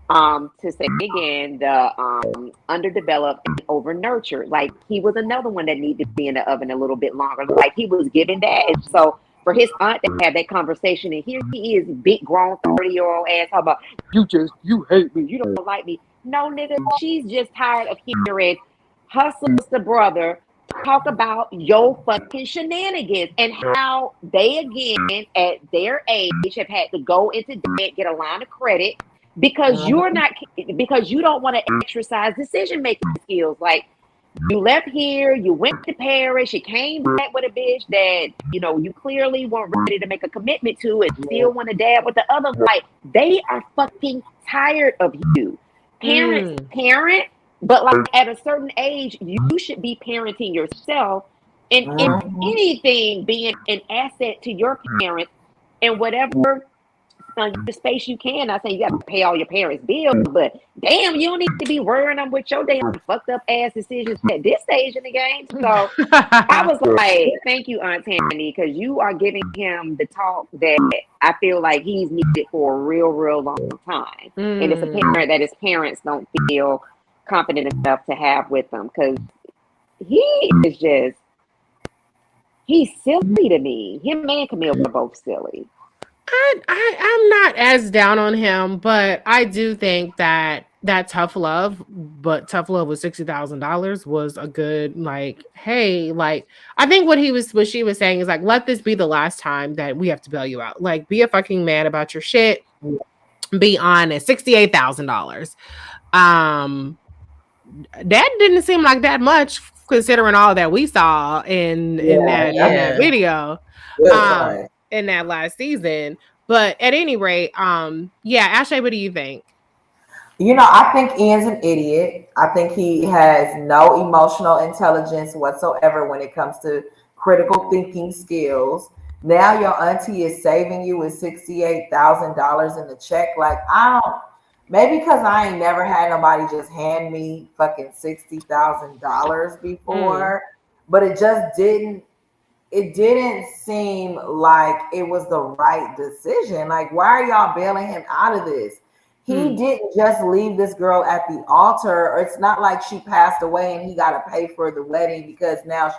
to say again, the underdeveloped and over nurtured. Like, he was another one that needed to be in the oven a little bit longer. Like, he was giving that, and so for his aunt to have that conversation, and here he is, big grown 30-year-old ass, talking about you hate me, you don't like me. No, nigga, she's just tired of hearing her sister brother talk about your fucking shenanigans and how they again at their age have had to go into debt, get a line of credit because you don't want to exercise decision making skills. Like, you left here, you went to Paris, you came back with a bitch that you clearly weren't ready to make a commitment to and still want to dab with the other. Like, they are fucking tired of you. Parents parent, But like at a certain age, you should be parenting yourself, and if anything, being an asset to your parents in whatever the space you can. I say you got to pay all your parents' bills, but damn, you don't need to be worrying them with your damn fucked up ass decisions at this stage in the game. So I was like, thank you, Aunt Tanny, because you are giving him the talk that I feel like he's needed for a real, real long time. And it's a parent that his parents don't feel confident enough to have with him, because he is just, he's silly to me. Him and Camille were both silly. I'm not as down on him, but I do think that Tough Love, but Tough Love with $60,000 was a good, like, hey, like, I think what she was saying is like, let this be the last time that we have to bail you out. Like, be a fucking man about your shit. Be honest. $68,000. That didn't seem like that much considering all that we saw in that video. In that last season. But at any rate, Ashley, what do you think? I think Ian's an idiot. I think he has no emotional intelligence whatsoever when it comes to critical thinking skills. Now your auntie is saving you with $68,000 in the check. Like, maybe because I ain't never had nobody just hand me fucking $60,000 before, but it just didn't seem like it was the right decision. Like, why are y'all bailing him out of this? He didn't just leave this girl at the altar, or it's not like she passed away and he got to pay for the wedding because now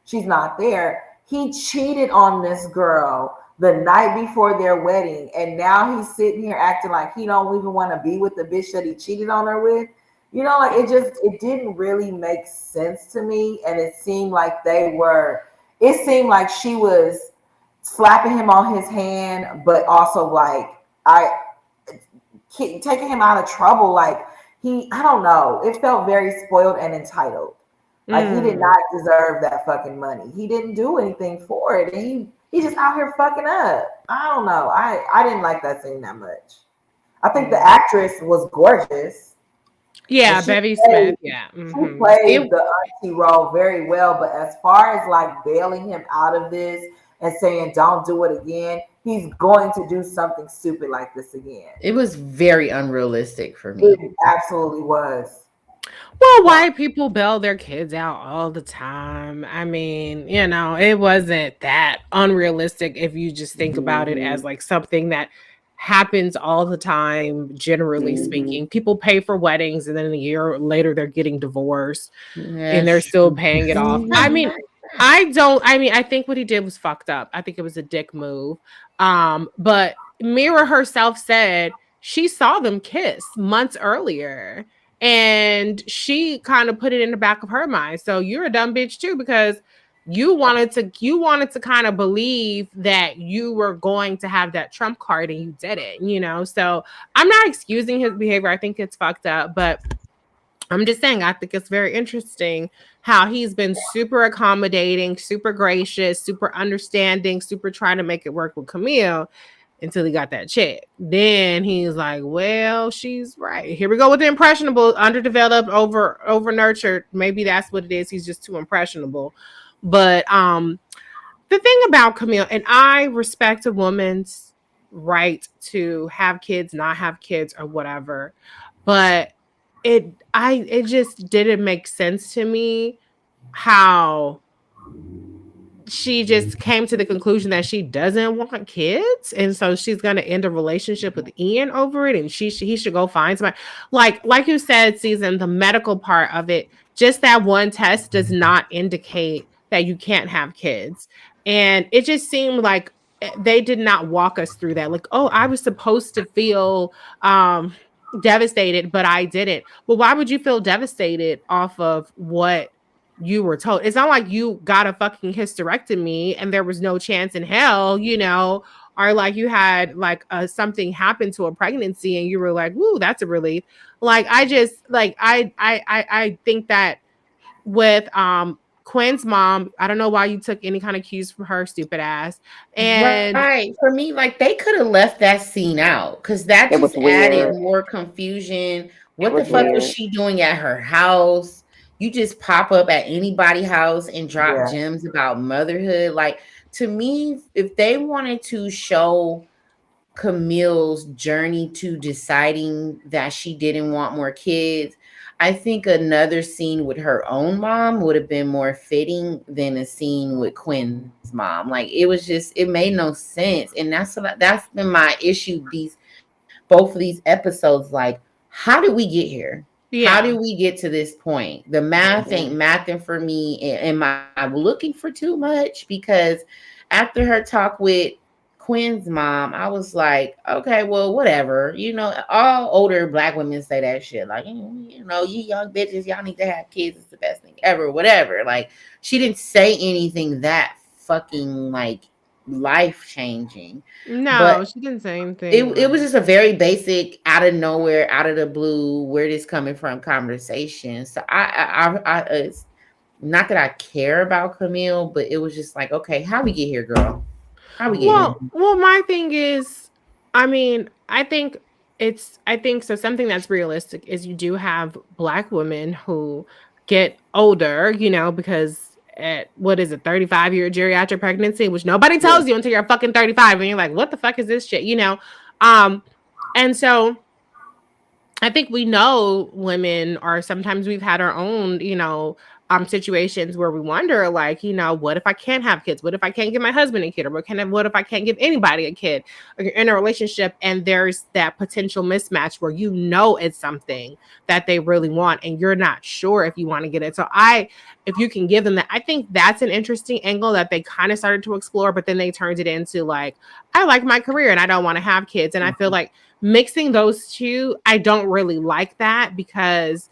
she's not there. He cheated on this girl the night before their wedding, and now he's sitting here acting like he don't even want to be with the bitch that he cheated on her with. Like, it didn't really make sense to me, and it seemed like it seemed like she was slapping him on his hand, but also like taking him out of trouble. Like, I don't know. It felt very spoiled and entitled. Like, he did not deserve that fucking money. He didn't do anything for it. And he just out here fucking up. I don't know. I didn't like that scene that much. I think the actress was gorgeous. Yeah, Bevy Smith. Yeah. She played the auntie role very well, but as far as like bailing him out of this and saying don't do it again, he's going to do something stupid like this again. It was very unrealistic for me. It absolutely was. Well, white people bail their kids out all the time. I mean, it wasn't that unrealistic if you just think about it as like something that happens all the time, generally speaking. People pay for weddings and then a year later they're getting divorced and they're still paying it off. I think what he did was fucked up. I think it was a dick move. But Mira herself said she saw them kiss months earlier and she kind of put it in the back of her mind. So you're a dumb bitch too, because you wanted to kind of believe that you were going to have that trump card and you didn't, so I'm not excusing his behavior. I think it's fucked up, but I'm just saying, I think it's very interesting how he's been super accommodating, super gracious, super understanding, super trying to make it work with Camille until he got that check. Then he's like, well, she's right. Here we go with the impressionable, underdeveloped, over nurtured. Maybe that's what it is. He's just too impressionable. But the thing about Camille, and I respect a woman's right to have kids, not have kids, or whatever, but it just didn't make sense to me how she just came to the conclusion that she doesn't want kids, and so she's going to end a relationship with Ian over it, and he should go find somebody. Like you said, Season, the medical part of it, just that one test does not indicate that you can't have kids. And it just seemed like they did not walk us through that. Like, oh, I was supposed to feel devastated, but I didn't. Well, why would you feel devastated off of what you were told? It's not like you got a fucking hysterectomy and there was no chance in hell, or like you had like something happen to a pregnancy and you were like, woo, that's a relief. Like, I think that with Quinn's mom, I don't know why you took any kind of cues from her stupid ass. And right, for me, like, they could have left that scene out because that just added more confusion What the fuck was she doing at her house? You just pop up at anybody's house and drop gems about motherhood. Like, to me, if they wanted to show Camille's journey to deciding that she didn't want more kids, I think another scene with her own mom would have been more fitting than a scene with Quinn's mom. Like, it was just, it made no sense. And that's been my issue both of these episodes. Like, how did we get here? Yeah. How did we get to this point? The math ain't mathing for me. Am I looking for too much? Because after her talk with Quinn's mom, I was like, okay, well, whatever. You know, all older Black women say that shit. Like, you know, you young bitches, y'all need to have kids. It's the best thing ever, whatever. Like, she didn't say anything that fucking, like, life changing. No, but she didn't say anything. It was just a very basic, out of nowhere, out of the blue, where this coming from conversation. So I it's not that I care about Camille, but it was just like, okay, how we get here, girl? How we get here? Well, my thing is, I mean, I think so. Something that's realistic is you do have Black women who get older, you know, because at 35-year geriatric pregnancy, which nobody tells you until you're fucking 35, and you're like, what the fuck is this shit, you know? And so I think we know women, or sometimes we've had our own, you know, situations where we wonder, like, you know, what if I can't have kids? What if I can't give my husband a kid? Or what if I can't give anybody a kid? Or you're in a relationship and there's that potential mismatch where you know it's something that they really want and you're not sure if you want to get it. So if you can give them that, I think that's an interesting angle that they kind of started to explore, but then they turned it into like, I like my career and I don't want to have kids. And I feel like mixing those two, I don't really like that, because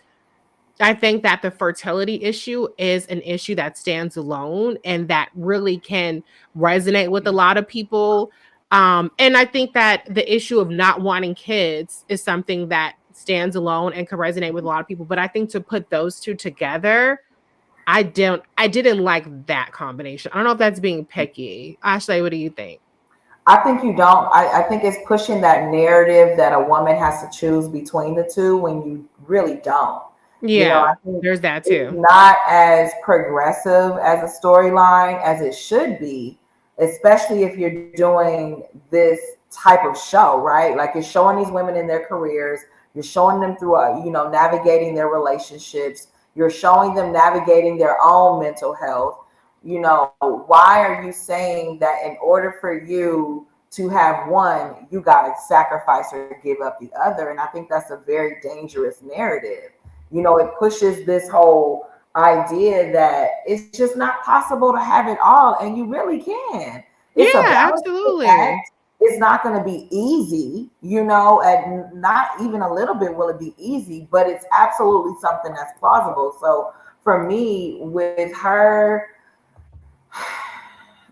I think that the fertility issue is an issue that stands alone and that really can resonate with a lot of people. And I think that the issue of not wanting kids is something that stands alone and can resonate with a lot of people. But I think to put those two together, I didn't like that combination. I don't know if that's being picky. Ashley, what do you think? I think you don't. I think it's pushing that narrative that a woman has to choose between the two when you really don't. Yeah, you know, there's that too. It's not as progressive as a storyline as it should be, especially if you're doing this type of show, right? Like, you're showing these women in their careers, you're showing them through, you know, navigating their relationships, you're showing them navigating their own mental health. You know, why are you saying that in order for you to have one, you got to sacrifice or give up the other? And I think that's a very dangerous narrative. You know, it pushes this whole idea that it's just not possible to have it all, and you really can. It's absolutely. It's not going to be easy, you know, and not even a little bit will it be easy, but it's absolutely something that's plausible. So for me, with her,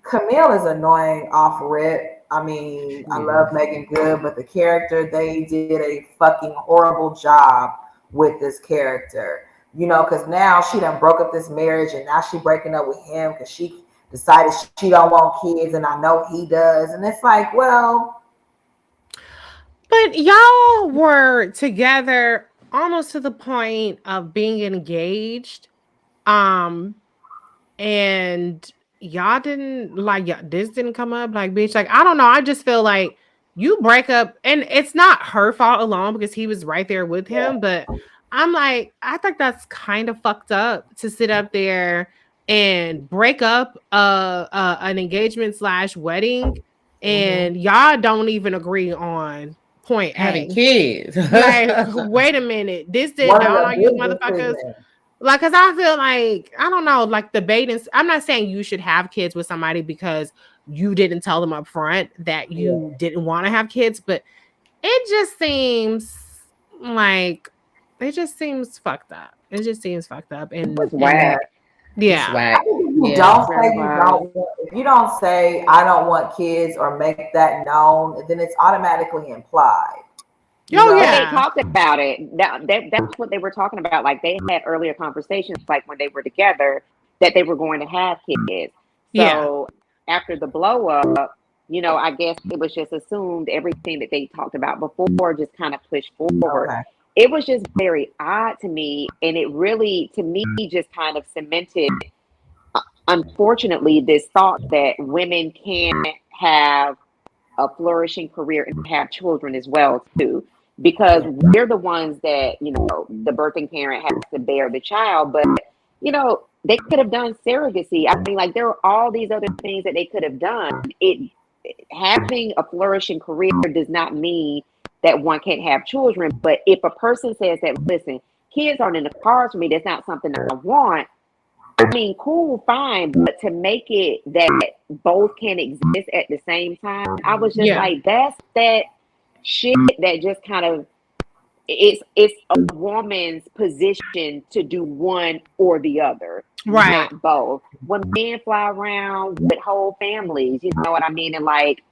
Camille is annoying off rip. I mean, I love Megan Good, but the character, they did a fucking horrible job with this character, you know, because now she done broke up this marriage and now she breaking up with him because she decided she don't want kids and I know he does. And it's like, well, but y'all were together almost to the point of being engaged, and y'all didn't, like, this didn't come up, like, bitch, like, I don't know, I just feel like you break up, and it's not her fault alone because he was right there with him, but I'm like, I think that's kind of fucked up to sit up there and break up an engagement / wedding, and y'all don't even agree on point having kids. Like, wait a minute, this didn't dawn on you motherfuckers. Like, because I feel like, I don't know, like, debating. I'm not saying you should have kids with somebody because you didn't tell them up front that you didn't want to have kids, but it just seems like, it just seems fucked up. It just seems fucked up. And it's whack. Yeah. If you don't say I don't want kids or make that known, then it's automatically implied. They talked about it. That's what they were talking about. Like, they had earlier conversations, like when they were together, that they were going to have kids. So after the blow up, you know, I guess it was just assumed everything that they talked about before just kind of pushed forward. it was just very odd to me, and it really, to me, just kind of cemented, unfortunately, this thought that women can't have a flourishing career and have children as well too, because we're the ones that, you know, the birthing parent has to bear the child, but you know, they could have done surrogacy. I mean, like, there are all these other things that they could have done. It Having a flourishing career does not mean that one can't have children. But if a person says that, listen, kids aren't in the cards for me, that's not something that I want. I mean, cool, fine, but to make it that both can exist at the same time, I was just like, that's that shit that just kind of, it's a woman's position to do one or the other, Right. not both. When men fly around with whole families, you know what I mean? And like,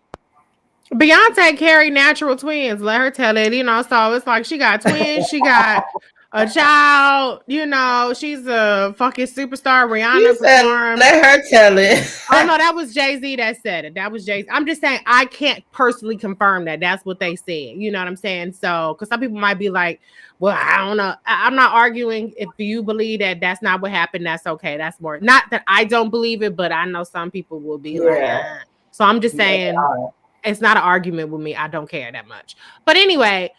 Beyonce carried natural twins. Let her tell it, you know. So it's like she got twins, she got a child, you know. She's a fucking superstar. Rihanna performed. Let her tell it. Oh no, that was Jay-Z that said it. That was Jay-Z. I'm just saying I can't personally confirm that. That's what they said. You know what I'm saying? So, because some people might be like, well, I don't know. I'm not arguing. If you believe that that's not what happened, that's okay. That's more, not that I don't believe it, but I know some people will be like, so I'm just saying. It's not an argument with me. I don't care that much. But anyway,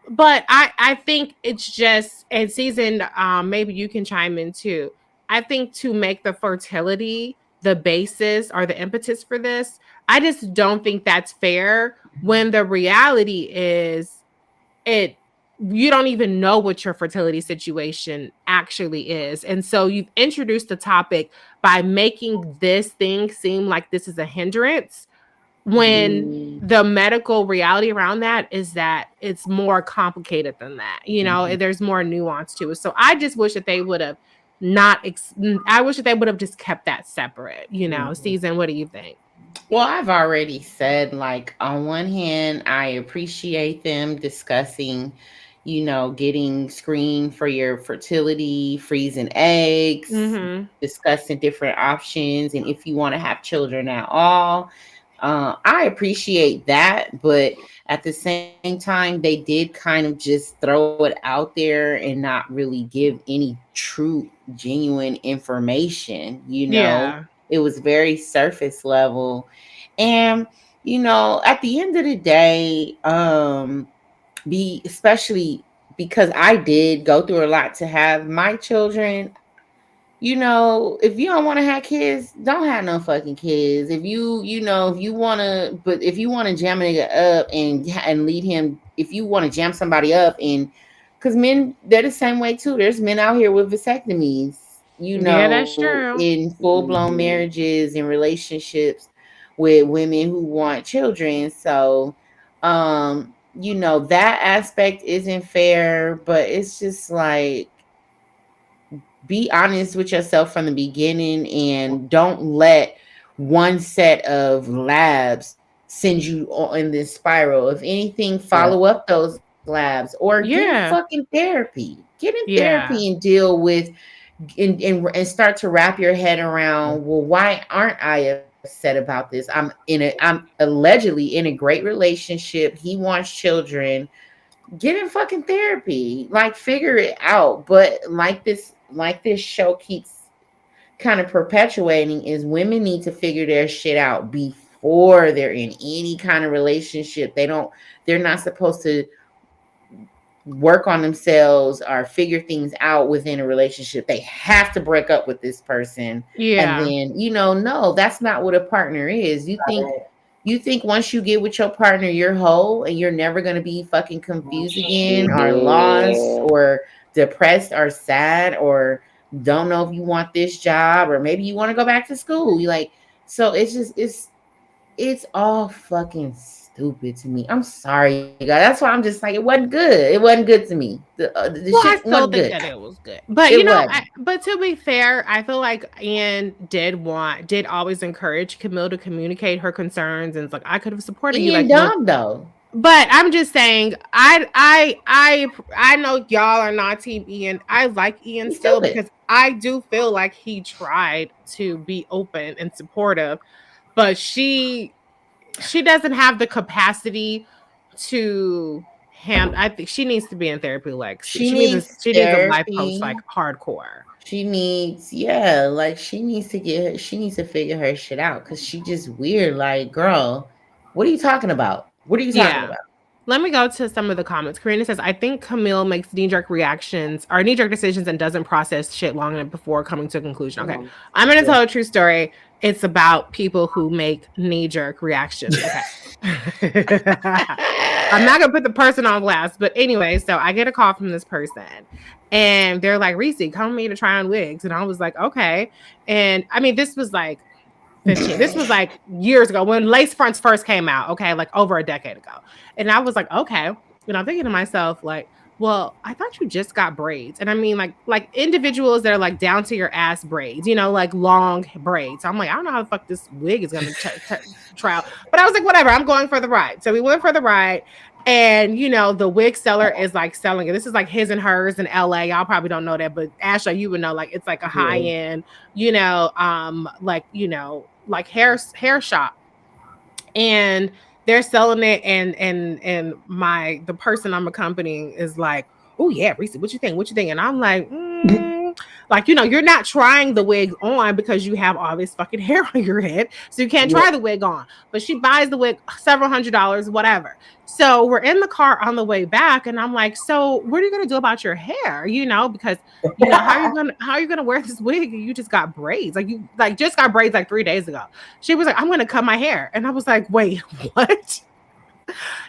but I think it's just, and Season, maybe you can chime in too. I think to make the fertility the basis or the impetus for this, I just don't think that's fair when the reality is you don't even know what your fertility situation actually is. And so you've introduced the topic by making this thing seem like this is a hindrance, when the medical reality around that is that it's more complicated than that. You know, there's more nuance to it. So I just wish that they would have I wish that they would have just kept that separate, you know. Season, what do you think? Well, I've already said, like, on one hand, I appreciate them discussing, you know, getting screened for your fertility, freezing eggs, discussing different options, and if you want to have children at all. I appreciate that, but at the same time, they did kind of just throw it out there and not really give any true, genuine information. You know, it was very surface level. And, you know, at the end of the day, especially because I did go through a lot to have my children. You know, if you don't want to have kids, don't have no fucking kids. If you know, if you want to jam a nigga up and lead him, if you want to jam somebody up, and because men, they're the same way too. There's men out here with vasectomies, you know, that's true. In full-blown marriages and relationships with women who want children. So, you know, that aspect isn't fair, but it's just like, be honest with yourself from the beginning and don't let one set of labs send you in this spiral. If anything, follow up those labs or get fucking therapy. Get in therapy and deal with and start to wrap your head around, well, why aren't I upset about this? I'm allegedly in a great relationship. He wants children. Get in fucking therapy. Like, figure it out. But like this show keeps kind of perpetuating, is women need to figure their shit out before they're in any kind of relationship. They're not supposed to work on themselves or figure things out within a relationship. They have to break up with this person. And then, you know, no, that's not what a partner is. You think once you get with your partner, you're whole and you're never going to be fucking confused again or lost or depressed or sad or don't know if you want this job or maybe you want to go back to school. So it's just, it's all fucking stupid to me. I'm sorry, you guys. That's why I'm just like, it wasn't good. It wasn't good to me. I still think that it was good. But you know, but to be fair, I feel like Ian did always encourage Camille to communicate her concerns, and it's like, I could have supported you. Like, dumb though. But I'm just saying, I know y'all are not Team Ian. I like Ian still because I do feel like he tried to be open and supportive, but she doesn't have the capacity to I think she needs to be in therapy. Like She needs needs a life therapy. coach, like hardcore. She needs, yeah, like she needs to figure her shit out because she just weird. Like, girl, what are you talking about? What are you talking about? Let me go to some of the comments. Karina says, I think Camille makes knee-jerk reactions or knee-jerk decisions and doesn't process shit long enough before coming to a conclusion. Okay. I'm going to tell a true story. It's about people who make knee-jerk reactions. Okay. I'm not going to put the person on blast, but anyway, so I get a call from this person and they're like, Reese, come with me to try on wigs. And I was like, okay. And I mean, this was like 15. This was like years ago when lace fronts first came out. Okay. Like over a decade ago. And I was like, okay. And I'm thinking to myself, like, well, I thought you just got braids. And I mean, like individuals that are like down to your ass braids, you know, like long braids. I'm like, I don't know how the fuck this wig is going to try out. But I was like, whatever, I'm going for the ride. So we went for the ride. And, you know, the wig seller is like selling it. This is like his and hers in LA. Y'all probably don't know that, but Ashley, you would know, like, it's like a high end, you know, like, you know, like hair shop. And they're selling it. And the person I'm accompanying is like, oh yeah, Reese, what you think? What you think? And I'm like, like, you know, you're not trying the wig on because you have all this fucking hair on your head. So you can't try the wig on. But she buys the wig several $100s, whatever. So we're in the car on the way back. And I'm like, so what are you going to do about your hair? You know, because, you know, how are you going to wear this wig? You just got braids. Like you like just got braids like 3 days ago. She was like, I'm going to cut my hair. And I was like, wait, what?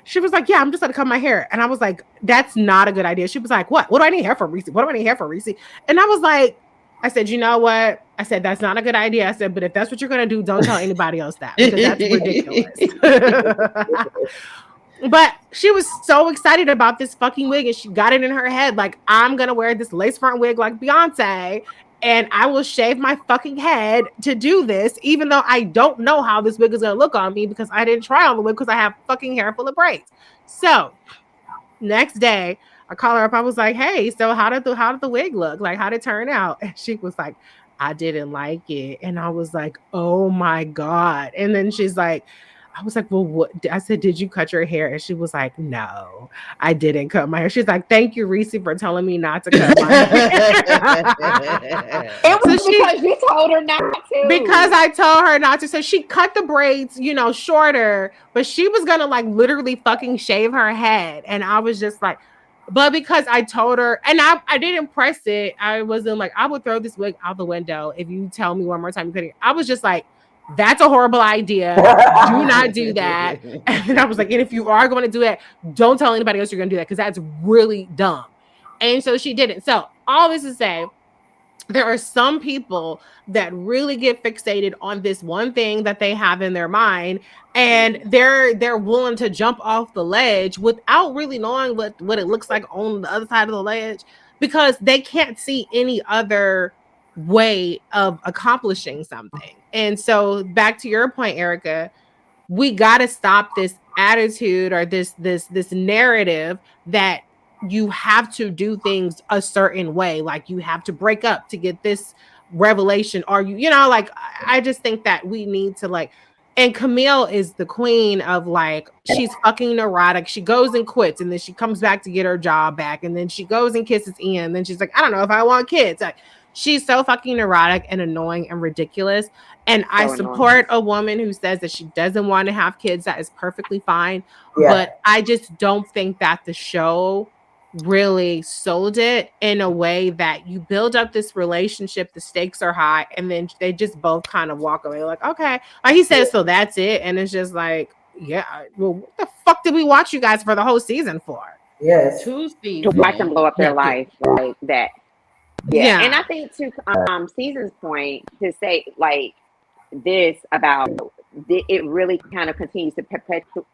She was like, yeah, I'm just gonna cut my hair. And I was like, that's not a good idea. She was like, what do I need hair for, Reese? What do I need hair for, Reese? And I was like, I said, you know what? I said, that's not a good idea. I said, but if that's what you're gonna do, don't tell anybody else that, because that's ridiculous. But she was so excited about this fucking wig, and she got it in her head, like, I'm gonna wear this lace front wig like Beyonce, and I will shave my fucking head to do this, even though I don't know how this wig is going to look on me because I didn't try on the wig because I have fucking hair full of braids. So next day, I call her up. I was like, hey, so how did the wig look? Like, how did it turn out? And she was like, I didn't like it. And I was like, oh my God. And then she's like, I was like, well, what? I said, did you cut your hair? And she was like, no, I didn't cut my hair. She's like, thank you, Reese, for telling me not to cut my hair. It was because you told her not to. Because I told her not to. So she cut the braids, you know, shorter, but she was going to like literally fucking shave her head. And I was just like, but because I told her, and I didn't press it. I wasn't like, I would throw this wig out the window if you tell me one more time you couldn't. I was just like, that's a horrible idea. Do not do that. And I was like, and if you are going to do it, don't tell anybody else you're going to do that because that's really dumb. And so she didn't. So all this to say, there are some people that really get fixated on this one thing that they have in their mind, and they're willing to jump off the ledge without really knowing what it looks like on the other side of the ledge, because they can't see any other way of accomplishing something. And so back to your point, Erica, we got to stop this attitude or this narrative that you have to do things a certain way. Like you have to break up to get this revelation, or you know, like I just think that we need to like, and Camille is the queen of like, she's fucking neurotic. She goes and quits, and then she comes back to get her job back, and then she goes and kisses Ian, and then she's like, I don't know if I want kids. Like, she's so fucking neurotic and annoying and ridiculous. And I support a woman who says that she doesn't want to have kids. That is perfectly fine. Yeah. But I just don't think that the show really sold it in a way that you build up this relationship, the stakes are high, and then they just both kind of walk away like, okay. Like he says, so that's it. And it's just like, yeah, well, what the fuck did we watch you guys for the whole season for? Yes. 2 seasons. To watch them blow up their life like that. Yeah. And I think to Season's point, to say like this about it really kind of continues to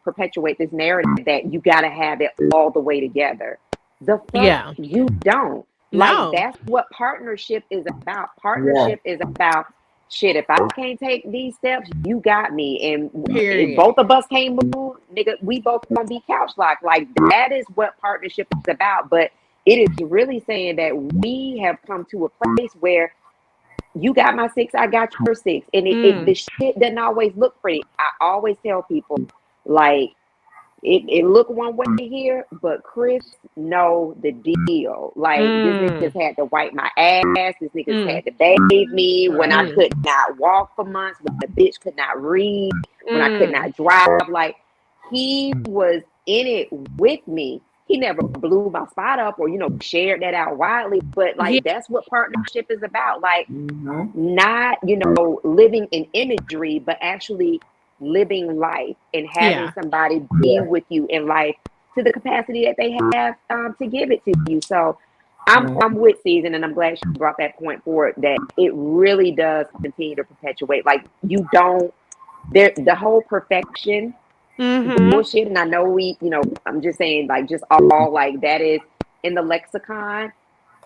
perpetuate this narrative that you got to have it all the way together. The fuck you don't. Like that's what partnership is about. Partnership is about shit. If I can't take these steps, you got me. And if both of us can't move, nigga, we both gonna be couch locked. Like that is what partnership is about. But it is really saying that we have come to a place where you got my 6, I got your 6. And the shit doesn't always look pretty. I always tell people, like, it looked one way here, but Chris know the deal. Like this nigga's had to wipe my ass. This nigga's had to bathe me when I could not walk for months. When the bitch could not read. When I could not drive. Like he was in it with me. He never blew my spot up or shared that out widely. But like that's what partnership is about. Like not living in imagery, but actually living life and having somebody be with you in life to the capacity that they have to give it to you. So I'm with Season, and I'm glad she brought that point forward, that it really does continue to perpetuate. Like the whole perfection bullshit, and I know I'm just saying, like, just all like that is in the lexicon,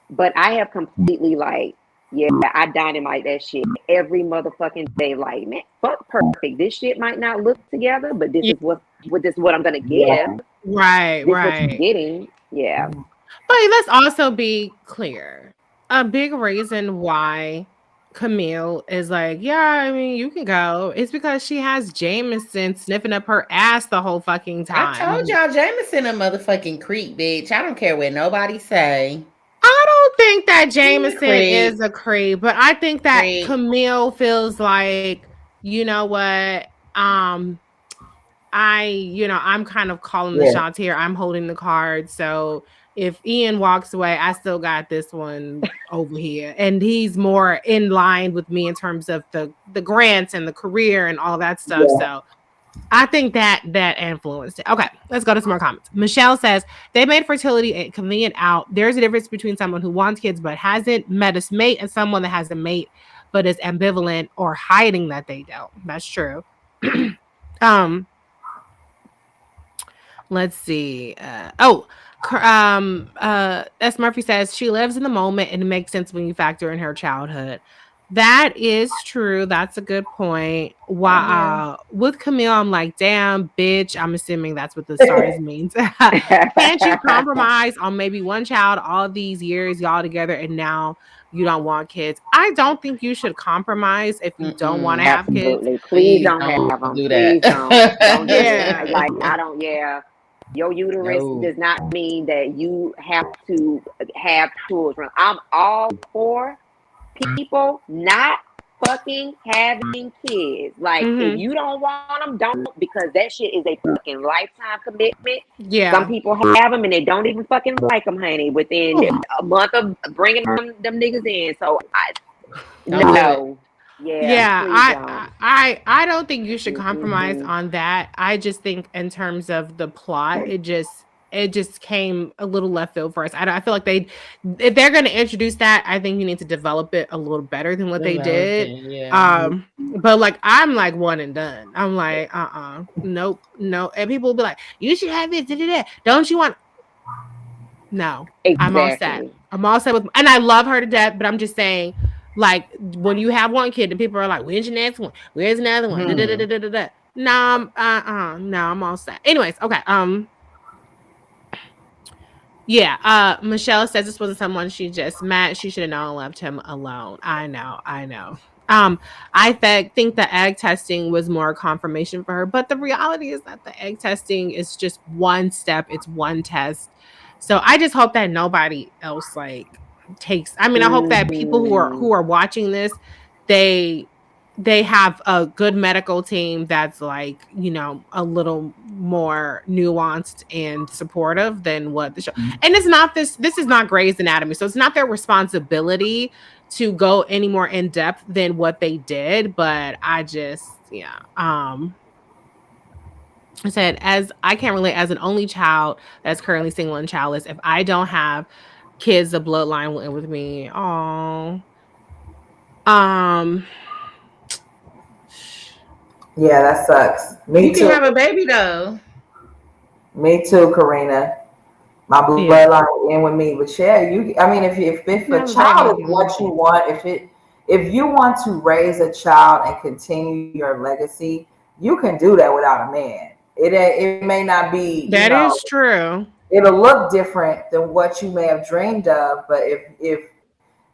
but I have completely like, I dynamite that shit every motherfucking day. Like, man, fuck perfect. This shit might not look together, but this is what I'm gonna give. Right. What you're getting. Yeah. But let's also be clear. A big reason why Camille is like, I mean, you can go. It's because she has Jameson sniffing up her ass the whole fucking time. I told y'all Jameson a motherfucking creep, bitch. I don't care what nobody say. I don't think that Jameson is a creep, but I think that Camille feels like, you know what, I'm kind of calling the shots here. I'm holding the cards. So if Ian walks away, I still got this one over here. And he's more in line with me in terms of the grants and the career and all that stuff. Yeah. So I think that influenced it. Okay, let's go to some more comments. Michelle says, they made fertility convenient out. There's a difference between someone who wants kids but hasn't met a mate and someone that has a mate but is ambivalent or hiding that they don't. That's true. Let's see. S. Murphy says, she lives in the moment and it makes sense when you factor in her childhood. That is true. That's a good point. Wow. With Camille, I'm like, damn, bitch. I'm assuming that's what the stars means. Can't you compromise on maybe one child all these years, y'all together, and now you don't want kids? I don't think you should compromise if you don't want to have kids. Please don't have them. Do that. Please don't do it. Like, I don't, Your uterus does not mean that you have to have children. I'm all for people not fucking having kids. Like, if you don't want them, don't, because that shit is a fucking lifetime commitment. Yeah. Some people have them and they don't even fucking like them, honey, within a month of bringing them niggas in. So, no. I don't think you should compromise on that. I just think in terms of the plot, it just came a little left field for us. I feel like if they're going to introduce that, I think you need to develop it a little better than what they did. But like, I'm like one and done. I'm like, nope, no. And people will be like, you should have it. Don't you want? No, exactly. I'm all set with, and I love her to death, but I'm just saying, like, when you have one kid and people are like, when's your next one? Where's another one? No, I'm all set. Anyways, okay. Michelle says this wasn't someone she just met. She should have known and left him alone. I know. I think the egg testing was more confirmation for her, but the reality is that the egg testing is just one step. It's one test. So I just hope that nobody else takes. I mean, I hope that people who are watching this, they have a good medical team that's a little more nuanced and supportive than what the show. And it's not this is not Grey's Anatomy, so it's not their responsibility to go any more in depth than what they did. But I just I said, as I can't relate as an only child that's currently single and childless. If I don't have kids, the bloodline will end with me. Yeah, that sucks. You can have a baby though. Me too, Karina. My bloodline will end with me. But if a child is what you want, if you want to raise a child and continue your legacy, you can do that without a man. It may not be that is true. It'll look different than what you may have dreamed of, but if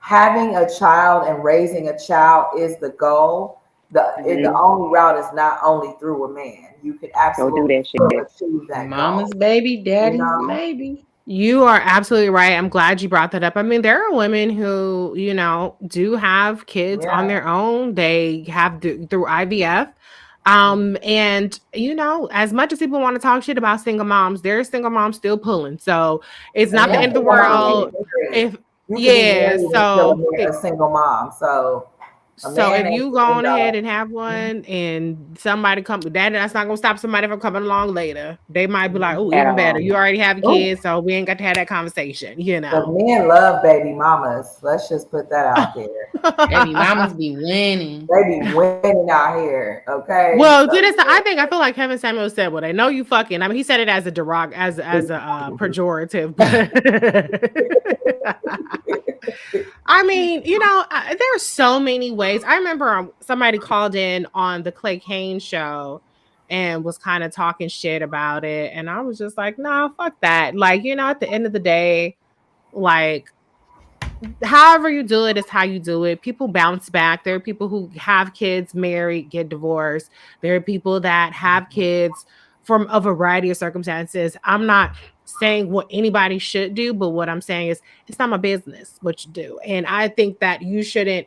having a child and raising a child is the goal, The only route is not only through a man. You could absolutely do that shit. achieve that Mama's goal. baby, daddy's know? maybe. You are absolutely right. I'm glad you brought that up. I mean, there are women who, you know, do have kids on their own. They have through IVF. And you know, as much as people want to talk shit about single moms, there's single moms still pulling. So it's not the end of the world. If so a single mom. So if you go on ahead and have one, and somebody come, that's not gonna stop somebody from coming along later. They might be like, "Oh, even better, you already have a kid, so we ain't got to have that conversation." You know, but men love baby mamas. Let's just put that out there. Baby mamas be winning. They be winning out here. Okay. Well, I feel like Kevin Samuels said, "Well, they know you fucking." I mean, he said it as a pejorative. I mean, you know, there are so many ways. I remember somebody called in on the Clay Kane show and was kind of talking shit about it. And I was just like, nah, fuck that. Like, you know, at the end of the day, like, however you do it is how you do it. People bounce back. There are people who have kids, marry, get divorced. There are people that have kids from a variety of circumstances. I'm not saying what anybody should do, but what I'm saying is it's not my business what you do. And I think that you shouldn't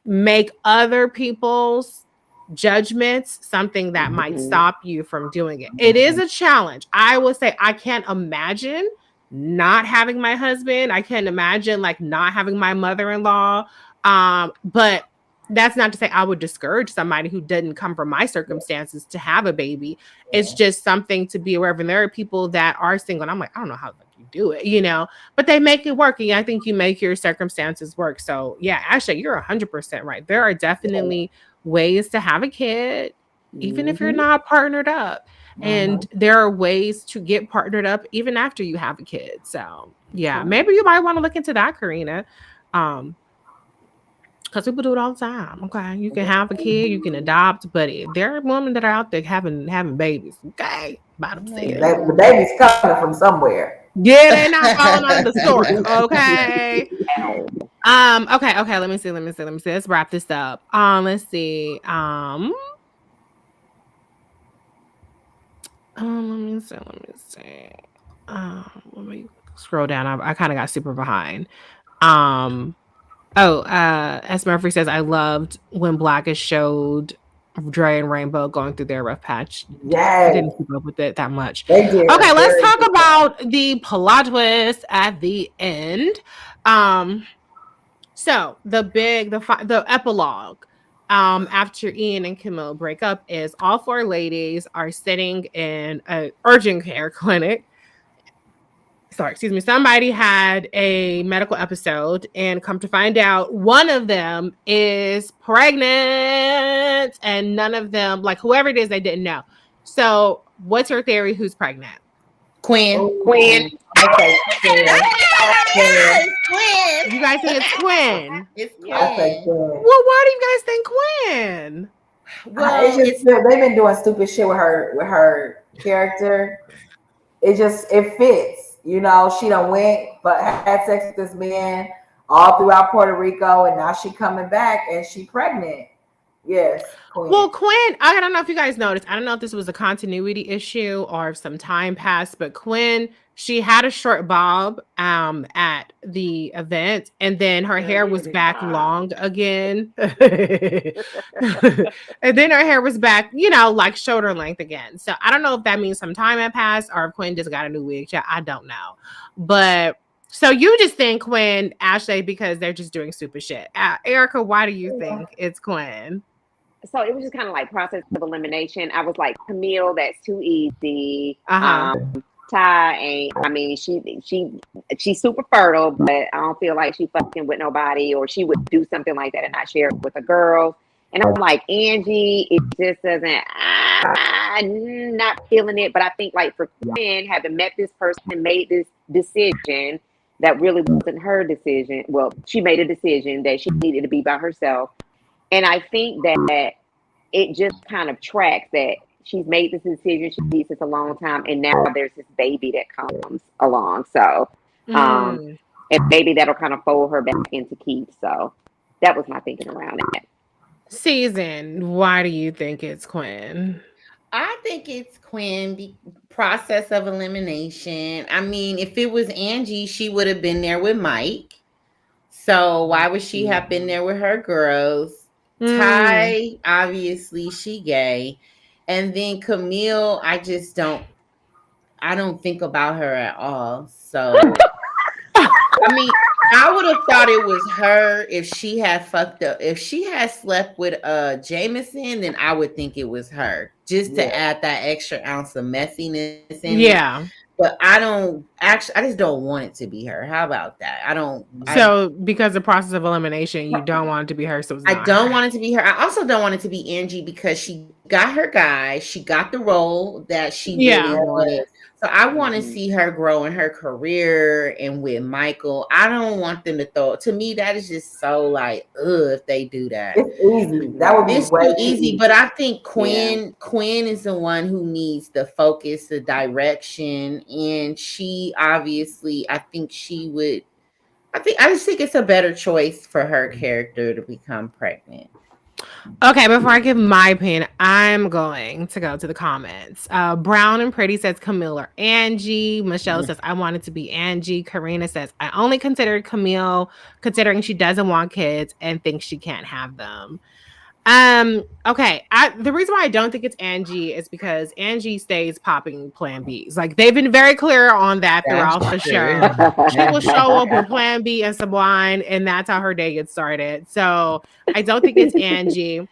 make other people's judgments something that might stop you from doing it. It is a challenge. I will say I can't imagine not having my husband. I can't imagine like not having my mother-in-law. But that's not to say I would discourage somebody who didn't come from my circumstances to have a baby. It's just something to be aware of. And there are people that are single, and I'm like, I don't know how you do it, you know, but they make it work. And I think you make your circumstances work. So yeah, Ashley, you're 100% right. There are definitely ways to have a kid, even if you're not partnered up. And there are ways to get partnered up even after you have a kid. So yeah, maybe you might want to look into that, Karina. Because people do it all the time. Okay, you can have a kid, you can adopt, but there are women that are out there having babies. Okay, by themselves. The baby's coming from somewhere. Yeah, they're not falling on the source. Okay. Okay. Let me see. Let's wrap this up. Let's see. Let me see. Let me scroll down. I kind of got super behind. S. Murphy says, I loved when Blackish showed Dre and Rainbow going through their rough patch. Yeah, I didn't keep up with it that much. Okay, let's talk about the plot twist at the end. So the epilogue after Ian and Camille break up is all four ladies are sitting in an urgent care clinic. Somebody had a medical episode, and come to find out, one of them is pregnant, and none of them, like whoever it is, they didn't know. So, what's your theory? Who's pregnant? Quinn. Okay. Quinn. You guys think it's Quinn? It's Quinn. Well, why do you guys think Quinn? Well, they've been doing stupid shit with her character. It fits. You know, she done went but had sex with this man all throughout Puerto Rico, and now she coming back and she pregnant. Yes. Quinn. Well, Quinn, I don't know if you guys noticed. I don't know if this was a continuity issue or if some time passed, but Quinn, she had a short bob at the event, and then her hair was back long again. And then her hair was back, you know, like shoulder length again. So I don't know if that means some time had passed or if Quinn just got a new wig. I don't know. But so you just think Quinn, Ashley, because they're just doing stupid shit. Erica, why do you think it's Quinn? So it was just kind of like process of elimination. I was like, Camille, that's too easy. Ty ain't. I mean, she's super fertile, but I don't feel like she fucking with nobody, or she would do something like that and not share it with a girl. And I'm like, Angie, it just doesn't. I'm not feeling it. But I think like for Quinn, having met this person and made this decision that really wasn't her decision. Well, she made a decision that she needed to be by herself, and I think that it just kind of tracks that. She's made this decision. She needs this a long time, and now there's this baby that comes along. So, and maybe that'll kind of fold her back into keep. So, that was my thinking around it. Season, why do you think it's Quinn? I think it's Quinn. Process of elimination. I mean, if it was Angie, she would have been there with Mike. So why would she have been there with her girls? Ty, obviously, she gay. And then Camille, I don't think about her at all. So I mean, I would have thought it was her if she had fucked up. If she had slept with Jameson, then I would think it was her. Just to add that extra ounce of messiness in it. But I just don't want it to be her. How about that? Because the process of elimination, you don't want it to be her. So I don't want it to be her. I also don't want it to be Angie because she got her guy. She got the role that she really wanted. So I want to see her grow in her career and with Michael. I don't want them to me, that is just so like, if they do that. It's easy. That would be too easy. But I think Quinn is the one who needs the focus, the direction. And she obviously, I just think it's a better choice for her character to become pregnant. Okay, before I give my opinion, I'm going to go to the comments. Brown and Pretty says Camille or Angie. Michelle says, I want it to be Angie. Karina says, I only considered Camille considering she doesn't want kids and thinks she can't have them. Okay. The reason why I don't think it's Angie is because Angie stays popping Plan Bs. Like they've been very clear on that throughout the show. She will show up with Plan B and some wine, and that's how her day gets started. So I don't think it's Angie.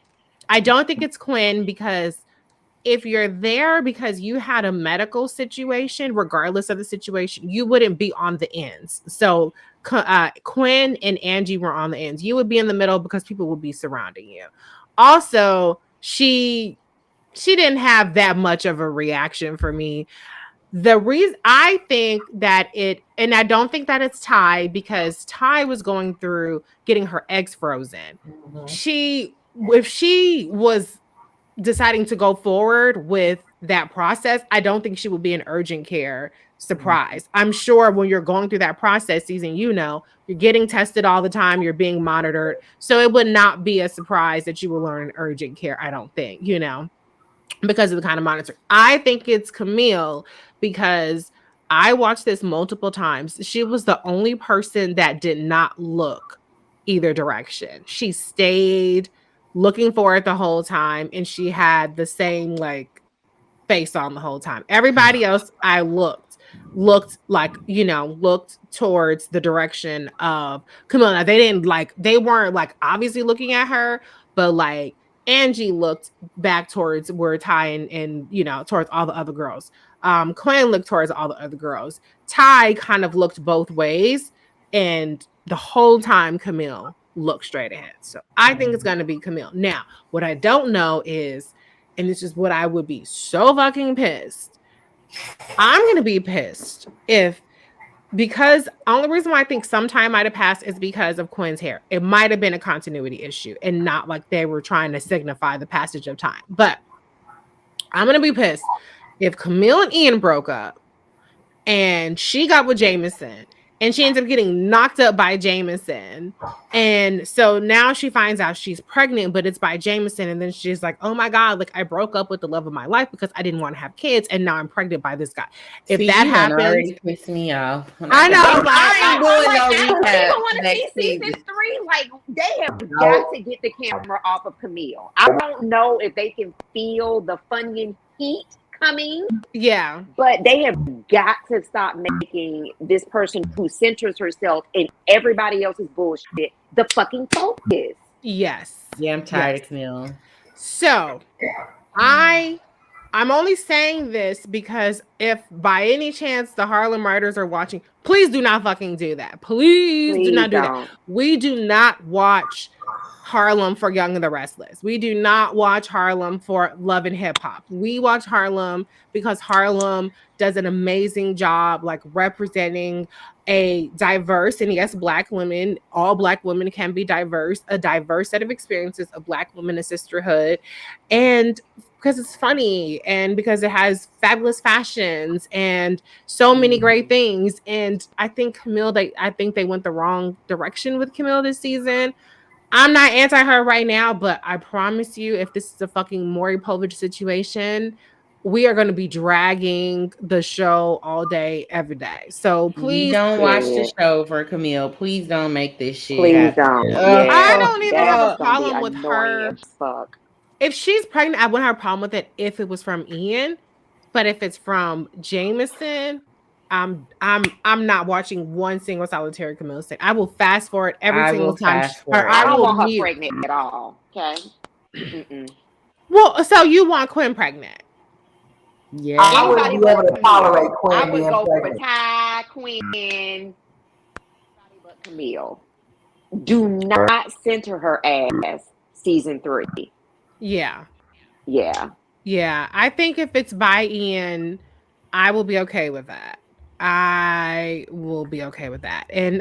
I don't think it's Quinn because if you're there because you had a medical situation, regardless of the situation, you wouldn't be on the ends. So Quinn and Angie were on the ends. You would be in the middle because people would be surrounding you. Also, she didn't have that much of a reaction for me. The reason I think that and I don't think that it's Ty because Ty was going through getting her eggs frozen. If she was deciding to go forward with that process, I don't think she would be an urgent care surprise. I'm sure when you're going through that process, season, you're getting tested all the time, you're being monitored. So it would not be a surprise that you will learn urgent care, I don't think, because of the kind of monitoring. I think it's Camille because I watched this multiple times. She was the only person that did not look either direction. She stayed looking for it the whole time, and she had the same like face on the whole time. Everybody else I looked like, looked towards the direction of Camille. Now, they weren't like obviously looking at her, but like Angie looked back towards where Ty and towards all the other girls. Quinn looked towards all the other girls. Ty kind of looked both ways, and the whole time Camille looked straight ahead. So I think it's going to be Camille. Now, what I don't know is, and this is what I would be so fucking pissed. I'm going to be pissed because only reason why I think some time might have passed is because of Quinn's hair. It might have been a continuity issue and not like they were trying to signify the passage of time. But I'm going to be pissed if Camille and Ian broke up and she got with Jameson and she ends up getting knocked up by Jameson. And so now she finds out she's pregnant, but it's by Jameson. And then she's like, oh my God, like I broke up with the love of my life because I didn't want to have kids. And now I'm pregnant by this guy. If that happens, already pissed me off. I know. I ain't doing no recap. People want to see season 3. Like they have got to get the camera off of Camille. I don't know if they can feel the Funyun heat coming. Yeah. But they have got to stop making this person who centers herself in everybody else's bullshit the fucking focus. Yes. Yeah, I'm tired of Camille. So I'm only saying this because if by any chance the Harlem writers are watching, please do not fucking do that. Please do not do that. We do not watch Harlem for Young and the Restless. We do not watch Harlem for Love and Hip Hop. We watch Harlem because Harlem does an amazing job like representing a diverse, and yes, Black women, all Black women can be diverse, a diverse set of experiences of Black women and sisterhood. And because it's funny and because it has fabulous fashions and so many great things. And I think Camille, I think they went the wrong direction with Camille this season. I'm not anti her right now, but I promise you, if this is a fucking Maury Povich situation, we are going to be dragging the show all day, every day. So We please, don't watch the Yeah. show for Camille. Please don't make this shit Please happen. don't. Ugh. I Yeah, don't even have a that's gonna be problem with annoying her. as fuck. If she's pregnant, I wouldn't have a problem with it if it was from Ian. But if it's from Jameson, I'm not watching one single solitary Camille scene. I will fast forward every I single will time, fast or forward. I I don't will want her mute. pregnant at all. Okay. Mm-mm. Well, so you want Quinn pregnant? Yeah. I Anybody wouldn't be able but to tolerate Camille. Quinn I would being go for pregnant. Ty, Quinn, anybody but Camille. Do not center her ass season 3. Yeah. Yeah. Yeah. I think if it's by Ian, I will be okay with that. I will be okay with that. And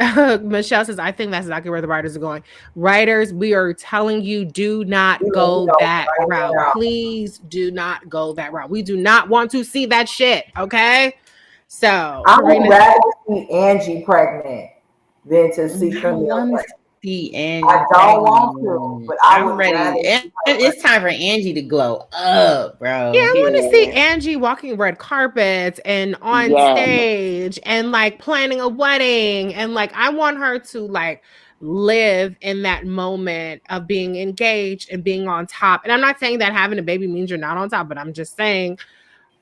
Michelle says, I think that's exactly where the writers are going. Writers, we are telling you, do not go that route. Please do not go that route. We do not want to see that shit. Okay. So I would rather see Angie pregnant than to see I Camille want pregnant. to see Angie. I don't want to, but I'm ready. It's time for Angie to glow up, bro. yeah, I want to Yeah. see Angie walking red carpets and on Yes. stage and like planning a wedding. And like, I want her to like live in that moment of being engaged and being on top. And I'm not saying that having a baby means you're not on top, but I'm just saying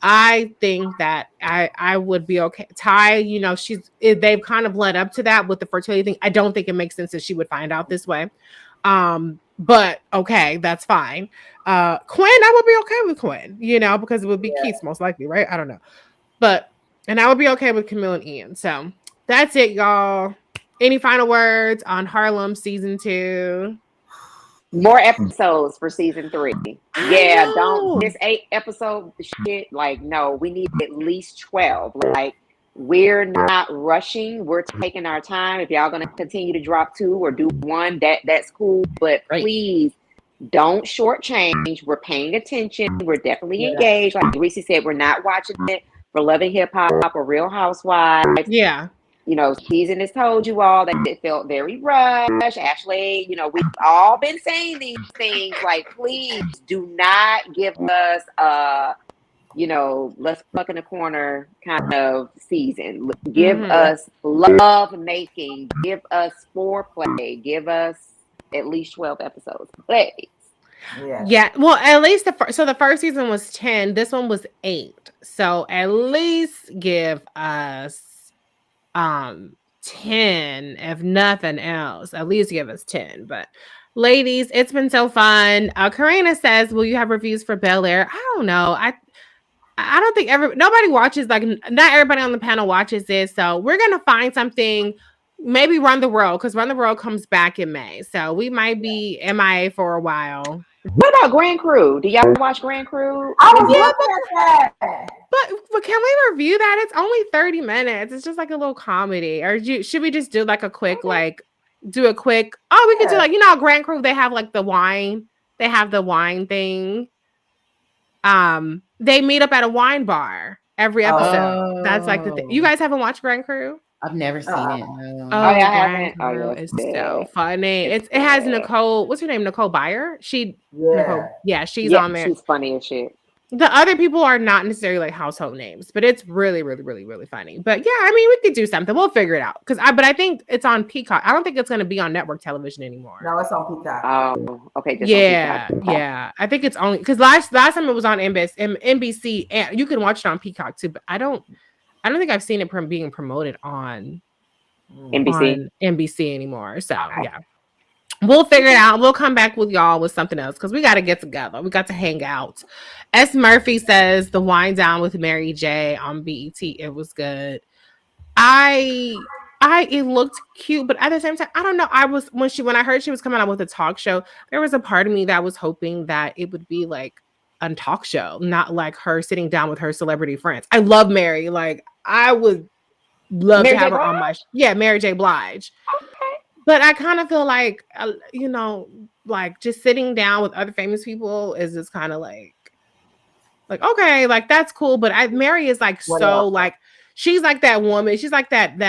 I think that I would be okay. Ty, you know, they've kind of led up to that with the fertility thing. I don't think it makes sense that she would find out this way. But okay, that's fine. Quinn, I would be okay with Quinn, you know, because it would be Keith most likely, right? I don't know. And I would be okay with Camille and Ian. So that's it, y'all. Any final words on Harlem season 2? More episodes for season 3. I Yeah, know. don't this 8 episode shit. Like, no, we need at least 12. Like, we're not rushing. We're taking our time. If y'all gonna continue to drop 2 or do 1, that's cool. But Right. please don't shortchange. We're paying attention. We're definitely engaged. Like Reese said, we're not watching it for Love and Hip Hop or Real Housewives. Yeah. You know, Season has told you all that it felt very rushed. Ashley, you know, we've all been saying these things. Like, please do not give us you know, let's fuck in the corner kind of season. Give us love making. Give us foreplay. Give us at least 12 episodes. Please. Yeah. Well, at least the first season was 10. This one was 8. So at least give us 10, if nothing else. At least give us 10. But ladies, it's been so fun. Karina says, will you have reviews for Bel Air? I don't know. I don't think nobody watches, like, not everybody on the panel watches this. So we're gonna find something, maybe Run the World, because Run the World comes back in May. So we might be MIA for a while. What about Grand Crew? Do y'all watch Grand Crew? I was looking at that. But can we review that? It's only 30 minutes. It's just like a little comedy. Or should we just do like a quick, we could do like, you know, Grand Crew, they have like the wine. They have the wine thing. They meet up at a wine bar every episode. That's like the thing. You guys haven't watched Grand Crew? I've never seen it. Oh, I Grand haven't. Crew is so bad. funny. It has Nicole. What's her name? Nicole Byer. She's on there. She's funny as shit. The other people are not necessarily like household names, but it's really, really, really, really funny. But yeah, I mean, we could do something. We'll figure it out. But I think it's on Peacock. I don't think it's going to be on network television anymore. No, it's on Peacock. Oh, okay. Just Yeah, on Peacock. yeah. I think it's only because last time it was on NBC, and you can watch it on Peacock too. But I don't think I've seen it being promoted on NBC anymore. So yeah. We'll figure it out. We'll come back with y'all with something else because we got to get together. We got to hang out. S. Murphy says the Wind Down with Mary J on BET. It was good. It looked cute, but at the same time, I don't know. When I heard she was coming out with a talk show, there was a part of me that was hoping that it would be like a talk show, not like her sitting down with her celebrity friends. I love Mary. Like, I would love Mary to have J. her on Blige? Mary J. Blige. Okay. But I kind of feel like, you know, like just sitting down with other famous people is just kind of like, okay, like that's cool. But Mary is like she's like that woman. She's like that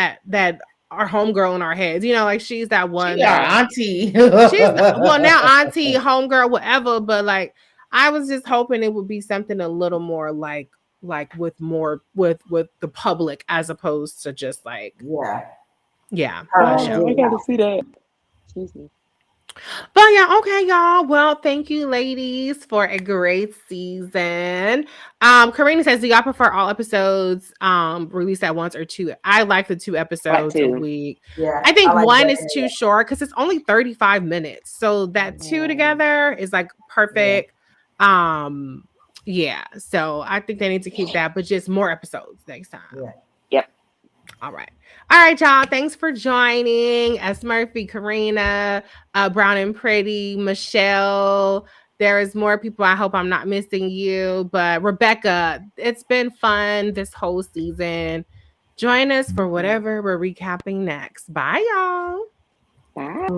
our homegirl in our heads. You know, like she's that one. She our auntie. Well, now auntie, homegirl, whatever. But like, I was just hoping it would be something a little more like with more with the public as opposed to just like yeah. I gotta see that. Excuse me. But yeah, okay, y'all. Well, thank you, ladies, for a great season. Karina says, do y'all prefer all episodes released at once or two? I like the 2 episodes a week. Yeah, I think one is too short because it's only 35 minutes. So that 2 together is like perfect. Yeah. So I think they need to keep that, but just more episodes next time. Yeah. Yep. All right, y'all. Thanks for joining. S. Murphy, Karina, Brown and Pretty, Michelle. There is more people. I hope I'm not missing you. But Rebecca, it's been fun this whole season. Join us for whatever we're recapping next. Bye, y'all. Bye.